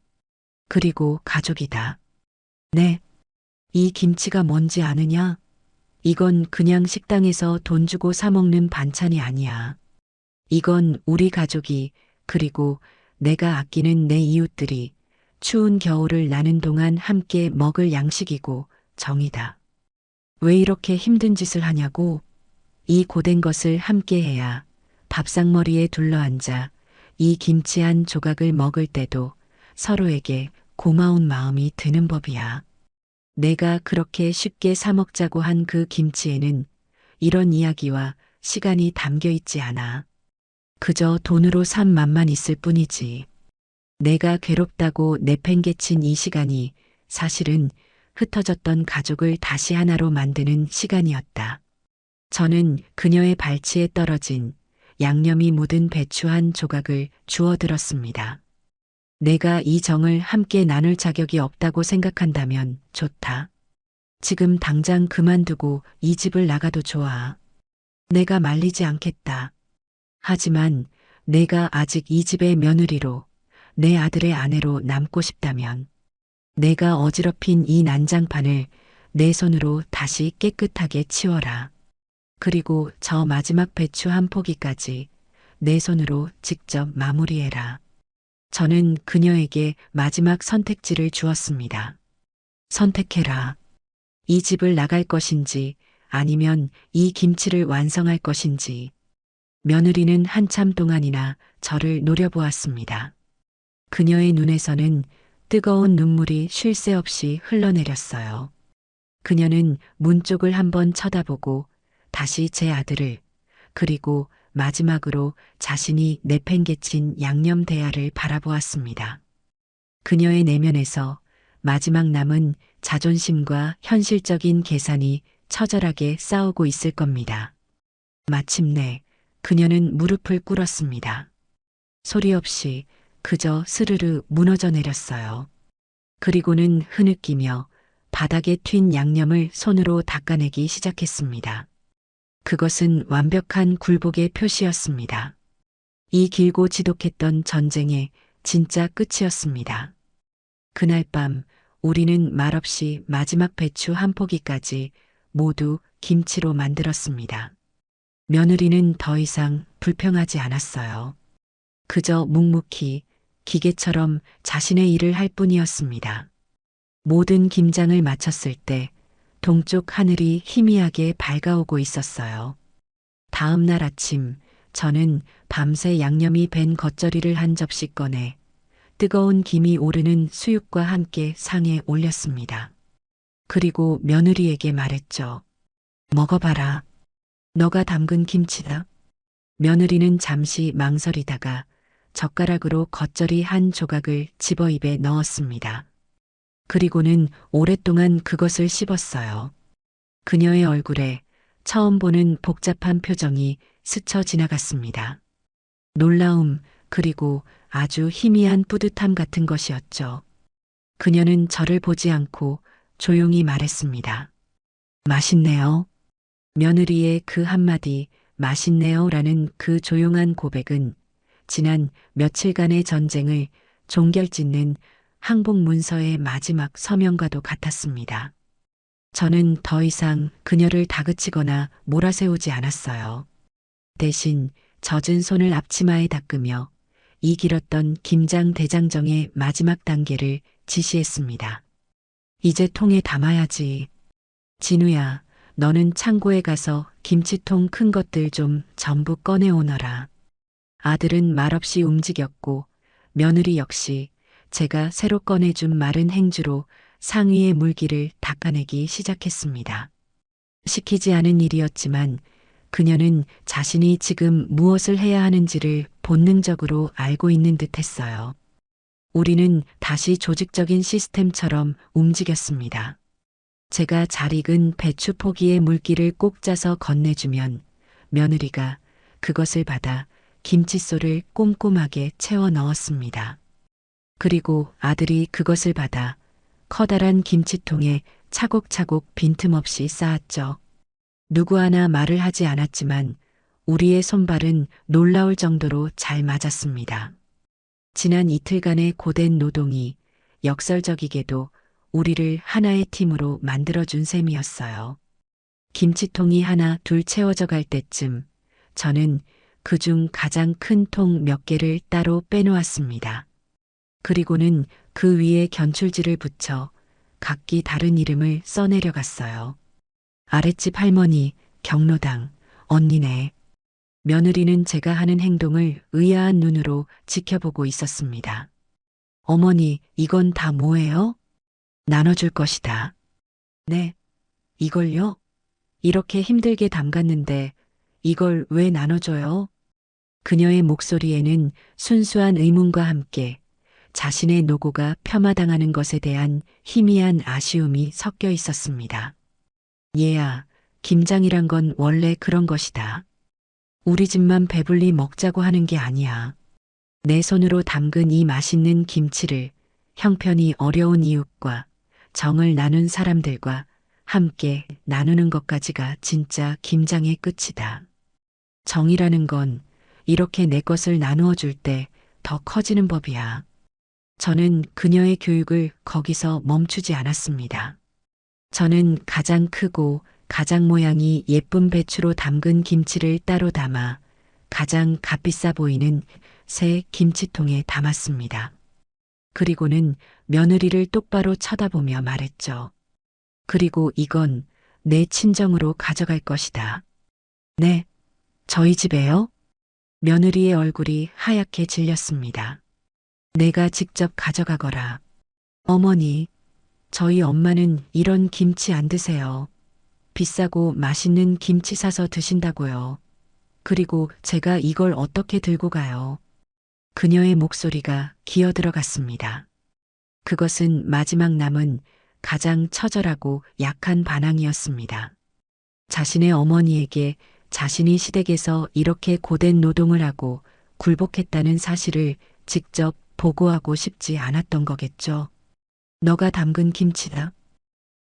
그리고 가족이다. 네. 이 김치가 뭔지 아느냐? 이건 그냥 식당에서 돈 주고 사 먹는 반찬이 아니야. 이건 우리 가족이 그리고 내가 아끼는 내 이웃들이 추운 겨울을 나는 동안 함께 먹을 양식이고 정이다. 왜 이렇게 힘든 짓을 하냐고? 이 고된 것을 함께 해야 밥상머리에 둘러앉아 이 김치 한 조각을 먹을 때도 서로에게 고마운 마음이 드는 법이야. 내가 그렇게 쉽게 사 먹자고 한 그 김치에는 이런 이야기와 시간이 담겨 있지 않아. 그저 돈으로 산 맛만 있을 뿐이지. 내가 괴롭다고 내팽개친 이 시간이 사실은 흩어졌던 가족을 다시 하나로 만드는 시간이었다. 저는 그녀의 발치에 떨어진 양념이 묻은 배추 한 조각을 주워들었습니다. 내가 이 정을 함께 나눌 자격이 없다고 생각한다면 좋다. 지금 당장 그만두고 이 집을 나가도 좋아. 내가 말리지 않겠다. 하지만 내가 아직 이 집의 며느리로 내 아들의 아내로 남고 싶다면 내가 어지럽힌 이 난장판을 내 손으로 다시 깨끗하게 치워라. 그리고 저 마지막 배추 한 포기까지 내 손으로 직접 마무리해라. 저는 그녀에게 마지막 선택지를 주었습니다. 선택해라. 이 집을 나갈 것인지 아니면 이 김치를 완성할 것인지. 며느리는 한참 동안이나 저를 노려보았습니다. 그녀의 눈에서는 뜨거운 눈물이 쉴 새 없이 흘러내렸어요. 그녀는 문 쪽을 한번 쳐다보고 다시 제 아들을 그리고 마지막으로 자신이 내팽개친 양념 대야를 바라보았습니다. 그녀의 내면에서 마지막 남은 자존심과 현실적인 계산이 처절하게 싸우고 있을 겁니다. 마침내 그녀는 무릎을 꿇었습니다. 소리 없이 그저 스르르 무너져 내렸어요. 그리고는 흐느끼며 바닥에 튄 양념을 손으로 닦아내기 시작했습니다. 그것은 완벽한 굴복의 표시였습니다. 이 길고 지독했던 전쟁의 진짜 끝이었습니다. 그날 밤 우리는 말없이 마지막 배추 한 포기까지 모두 김치로 만들었습니다. 며느리는 더 이상 불평하지 않았어요. 그저 묵묵히 기계처럼 자신의 일을 할 뿐이었습니다. 모든 김장을 마쳤을 때 동쪽 하늘이 희미하게 밝아오고 있었어요. 다음 날 아침 저는 밤새 양념이 밴 겉절이를 한 접시 꺼내 뜨거운 김이 오르는 수육과 함께 상에 올렸습니다. 그리고 며느리에게 말했죠. 먹어봐라. 너가 담근 김치다. 며느리는 잠시 망설이다가 젓가락으로 겉절이 한 조각을 집어 입에 넣었습니다. 그리고는 오랫동안 그것을 씹었어요. 그녀의 얼굴에 처음 보는 복잡한 표정이 스쳐 지나갔습니다. 놀라움, 그리고 아주 희미한 뿌듯함 같은 것이었죠. 그녀는 저를 보지 않고 조용히 말했습니다. 맛있네요. 며느리의 그 한마디 맛있네요 라는 그 조용한 고백은 지난 며칠간의 전쟁을 종결짓는 항복 문서의 마지막 서명과도 같았습니다. 저는 더 이상 그녀를 다그치거나 몰아세우지 않았어요. 대신 젖은 손을 앞치마에 닦으며 이 길었던 김장 대장정의 마지막 단계를 지시했습니다. 이제 통에 담아야지. 진우야, 너는 창고에 가서 김치통 큰 것들 좀 전부 꺼내오너라. 아들은 말없이 움직였고 며느리 역시 제가 새로 꺼내준 마른 행주로 상위의 물기를 닦아내기 시작했습니다. 시키지 않은 일이었지만 그녀는 자신이 지금 무엇을 해야 하는지를 본능적으로 알고 있는 듯 했어요. 우리는 다시 조직적인 시스템처럼 움직였습니다. 제가 잘 익은 배추 포기에 물기를 꼭 짜서 건네주면 며느리가 그것을 받아 김칫솔을 꼼꼼하게 채워 넣었습니다. 그리고 아들이 그것을 받아 커다란 김치통에 차곡차곡 빈틈없이 쌓았죠. 누구 하나 말을 하지 않았지만 우리의 손발은 놀라울 정도로 잘 맞았습니다. 지난 이틀간의 고된 노동이 역설적이게도 우리를 하나의 팀으로 만들어준 셈이었어요. 김치통이 하나 둘 채워져 갈 때쯤 저는 그중 가장 큰 통 몇 개를 따로 빼놓았습니다. 그리고는 그 위에 견출지를 붙여 각기 다른 이름을 써내려갔어요. 아랫집 할머니, 경로당, 언니네. 며느리는 제가 하는 행동을 의아한 눈으로 지켜보고 있었습니다. 어머니, 이건 다 뭐예요? 나눠줄 것이다. 네, 이걸요? 이렇게 힘들게 담갔는데 이걸 왜 나눠줘요? 그녀의 목소리에는 순수한 의문과 함께 자신의 노고가 폄하당하는 것에 대한 희미한 아쉬움이 섞여 있었습니다. 얘야, 김장이란 건 원래 그런 것이다. 우리 집만 배불리 먹자고 하는 게 아니야. 내 손으로 담근 이 맛있는 김치를 형편이 어려운 이웃과 정을 나눈 사람들과 함께 나누는 것까지가 진짜 김장의 끝이다. 정이라는 건 이렇게 내 것을 나누어 줄 때 더 커지는 법이야. 저는 그녀의 교육을 거기서 멈추지 않았습니다. 저는 가장 크고 가장 모양이 예쁜 배추로 담근 김치를 따로 담아 가장 값비싸 보이는 새 김치통에 담았습니다. 그리고는 며느리를 똑바로 쳐다보며 말했죠. 그리고 이건 내 친정으로 가져갈 것이다. 네, 저희 집에요? 며느리의 얼굴이 하얗게 질렸습니다. 내가 직접 가져가거라. 어머니, 저희 엄마는 이런 김치 안 드세요. 비싸고 맛있는 김치 사서 드신다고요. 그리고 제가 이걸 어떻게 들고 가요? 그녀의 목소리가 기어 들어갔습니다. 그것은 마지막 남은 가장 처절하고 약한 반항이었습니다. 자신의 어머니에게 자신이 시댁에서 이렇게 고된 노동을 하고 굴복했다는 사실을 직접 보고하고 싶지 않았던 거겠죠. 너가 담근 김치다.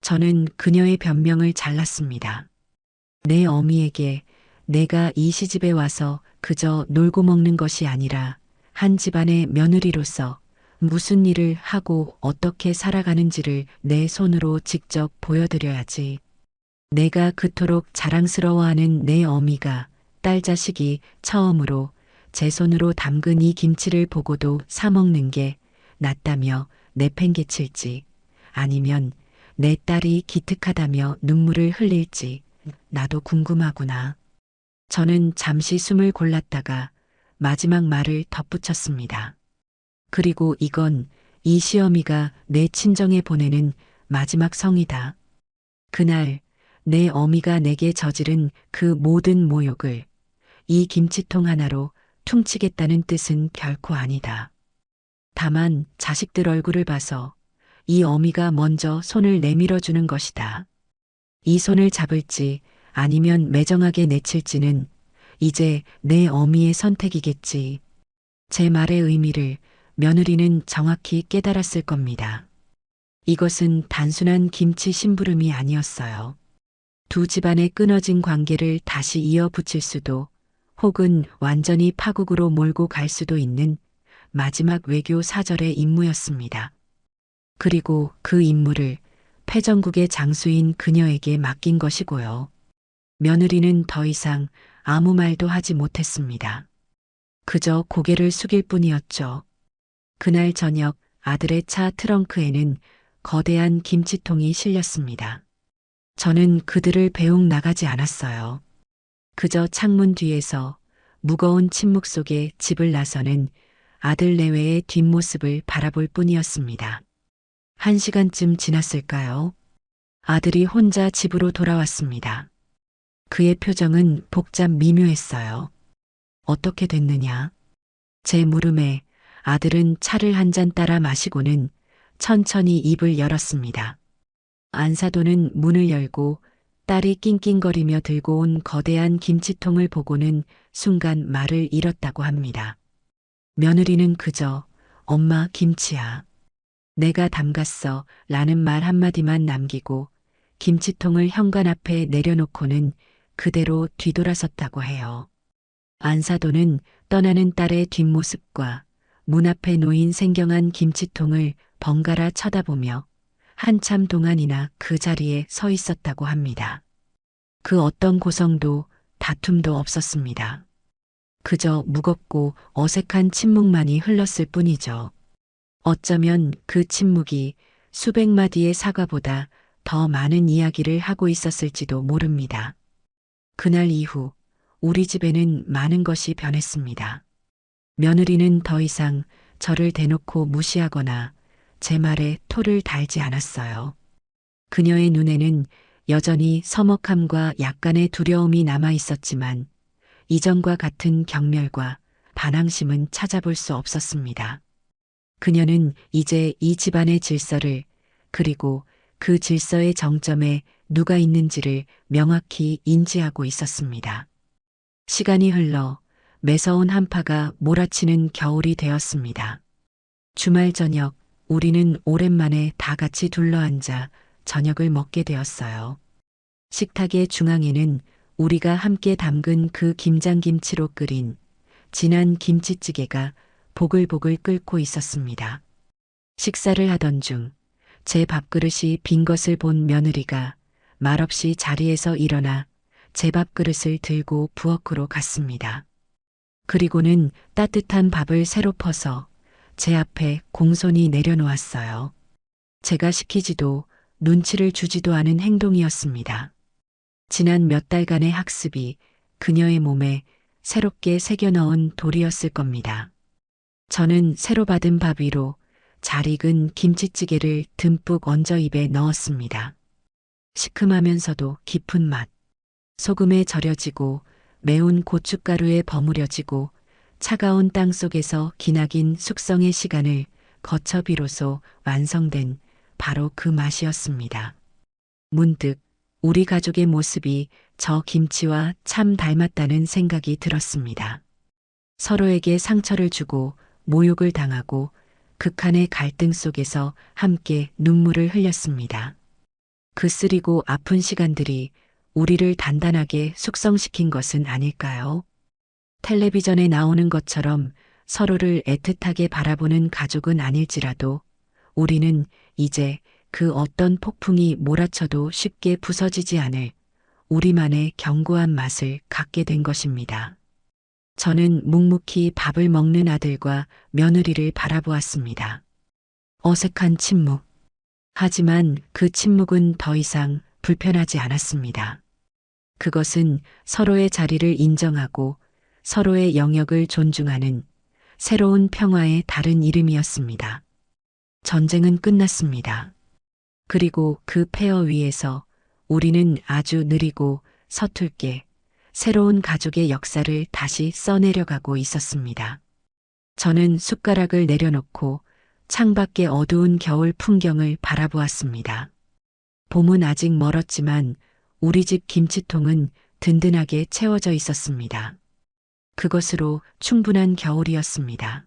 저는 그녀의 변명을 잘랐습니다. 내 어미에게 내가 이 시집에 와서 그저 놀고 먹는 것이 아니라 한 집안의 며느리로서 무슨 일을 하고 어떻게 살아가는지를 내 손으로 직접 보여드려야지. 내가 그토록 자랑스러워하는 내 어미가 딸 자식이 처음으로 제 손으로 담근 이 김치를 보고도 사먹는 게 낫다며 내팽개칠지, 아니면 내 딸이 기특하다며 눈물을 흘릴지 나도 궁금하구나. 저는 잠시 숨을 골랐다가 마지막 말을 덧붙였습니다. 그리고 이건 이 시어미가 내 친정에 보내는 마지막 성이다. 그날 내 어미가 내게 저지른 그 모든 모욕을 이 김치통 하나로 퉁치겠다는 뜻은 결코 아니다. 다만 자식들 얼굴을 봐서 이 어미가 먼저 손을 내밀어 주는 것이다. 이 손을 잡을지 아니면 매정하게 내칠지는 이제 내 어미의 선택이겠지. 제 말의 의미를 며느리는 정확히 깨달았을 겁니다. 이것은 단순한 김치 심부름이 아니었어요. 두 집안의 끊어진 관계를 다시 이어붙일 수도 혹은 완전히 파국으로 몰고 갈 수도 있는 마지막 외교 사절의 임무였습니다. 그리고 그 임무를 패전국의 장수인 그녀에게 맡긴 것이고요. 며느리는 더 이상 아무 말도 하지 못했습니다. 그저 고개를 숙일 뿐이었죠. 그날 저녁 아들의 차 트렁크에는 거대한 김치통이 실렸습니다. 저는 그들을 배웅 나가지 않았어요. 그저 창문 뒤에서 무거운 침묵 속에 집을 나서는 아들 내외의 뒷모습을 바라볼 뿐이었습니다. 1시간쯤 지났을까요? 아들이 혼자 집으로 돌아왔습니다. 그의 표정은 복잡 미묘했어요. 어떻게 됐느냐? 제 물음에 아들은 차를 한 잔 따라 마시고는 천천히 입을 열었습니다. 안사도는 문을 열고 딸이 낑낑거리며 들고 온 거대한 김치통을 보고는 순간 말을 잃었다고 합니다. 며느리는 그저 엄마 김치야. 내가 담갔어 라는 말 한마디만 남기고 김치통을 현관 앞에 내려놓고는 그대로 뒤돌아섰다고 해요. 안사도는 떠나는 딸의 뒷모습과 문 앞에 놓인 생경한 김치통을 번갈아 쳐다보며 한참 동안이나 그 자리에 서 있었다고 합니다. 그 어떤 고성도 다툼도 없었습니다. 그저 무겁고 어색한 침묵만이 흘렀을 뿐이죠. 어쩌면 그 침묵이 수백 마디의 사과보다 더 많은 이야기를 하고 있었을지도 모릅니다. 그날 이후 우리 집에는 많은 것이 변했습니다. 며느리는 더 이상 저를 대놓고 무시하거나 제 말에 토를 달지 않았어요. 그녀의 눈에는 여전히 서먹함과 약간의 두려움이 남아 있었지만 이전과 같은 경멸과 반항심은 찾아볼 수 없었습니다. 그녀는 이제 이 집안의 질서를, 그리고 그 질서의 정점에 누가 있는지를 명확히 인지하고 있었습니다. 시간이 흘러 매서운 한파가 몰아치는 겨울이 되었습니다. 주말 저녁 우리는 오랜만에 다 같이 둘러앉아 저녁을 먹게 되었어요. 식탁의 중앙에는 우리가 함께 담근 그 김장김치로 끓인 진한 김치찌개가 보글보글 끓고 있었습니다. 식사를 하던 중 제 밥그릇이 빈 것을 본 며느리가 말없이 자리에서 일어나 제 밥그릇을 들고 부엌으로 갔습니다. 그리고는 따뜻한 밥을 새로 퍼서 제 앞에 공손히 내려놓았어요. 제가 시키지도 눈치를 주지도 않은 행동이었습니다. 지난 몇 달간의 학습이 그녀의 몸에 새롭게 새겨 넣은 돌이었을 겁니다. 저는 새로 받은 밥 위로 잘 익은 김치찌개를 듬뿍 얹어 입에 넣었습니다. 시큼하면서도 깊은 맛, 소금에 절여지고 매운 고춧가루에 버무려지고 차가운 땅 속에서 기나긴 숙성의 시간을 거쳐 비로소 완성된 바로 그 맛이었습니다. 문득 우리 가족의 모습이 저 김치와 참 닮았다는 생각이 들었습니다. 서로에게 상처를 주고 모욕을 당하고 극한의 갈등 속에서 함께 눈물을 흘렸습니다. 그 쓰리고 아픈 시간들이 우리를 단단하게 숙성시킨 것은 아닐까요? 텔레비전에 나오는 것처럼 서로를 애틋하게 바라보는 가족은 아닐지라도 우리는 이제 그 어떤 폭풍이 몰아쳐도 쉽게 부서지지 않을 우리만의 견고한 맛을 갖게 된 것입니다. 저는 묵묵히 밥을 먹는 아들과 며느리를 바라보았습니다. 어색한 침묵. 하지만 그 침묵은 더 이상 불편하지 않았습니다. 그것은 서로의 자리를 인정하고 서로의 영역을 존중하는 새로운 평화의 다른 이름이었습니다. 전쟁은 끝났습니다. 그리고 그 폐허 위에서 우리는 아주 느리고 서툴게 새로운 가족의 역사를 다시 써내려가고 있었습니다. 저는 숟가락을 내려놓고 창밖의 어두운 겨울 풍경을 바라보았습니다. 봄은 아직 멀었지만 우리 집 김치통은 든든하게 채워져 있었습니다. 그것으로 충분한 겨울이었습니다.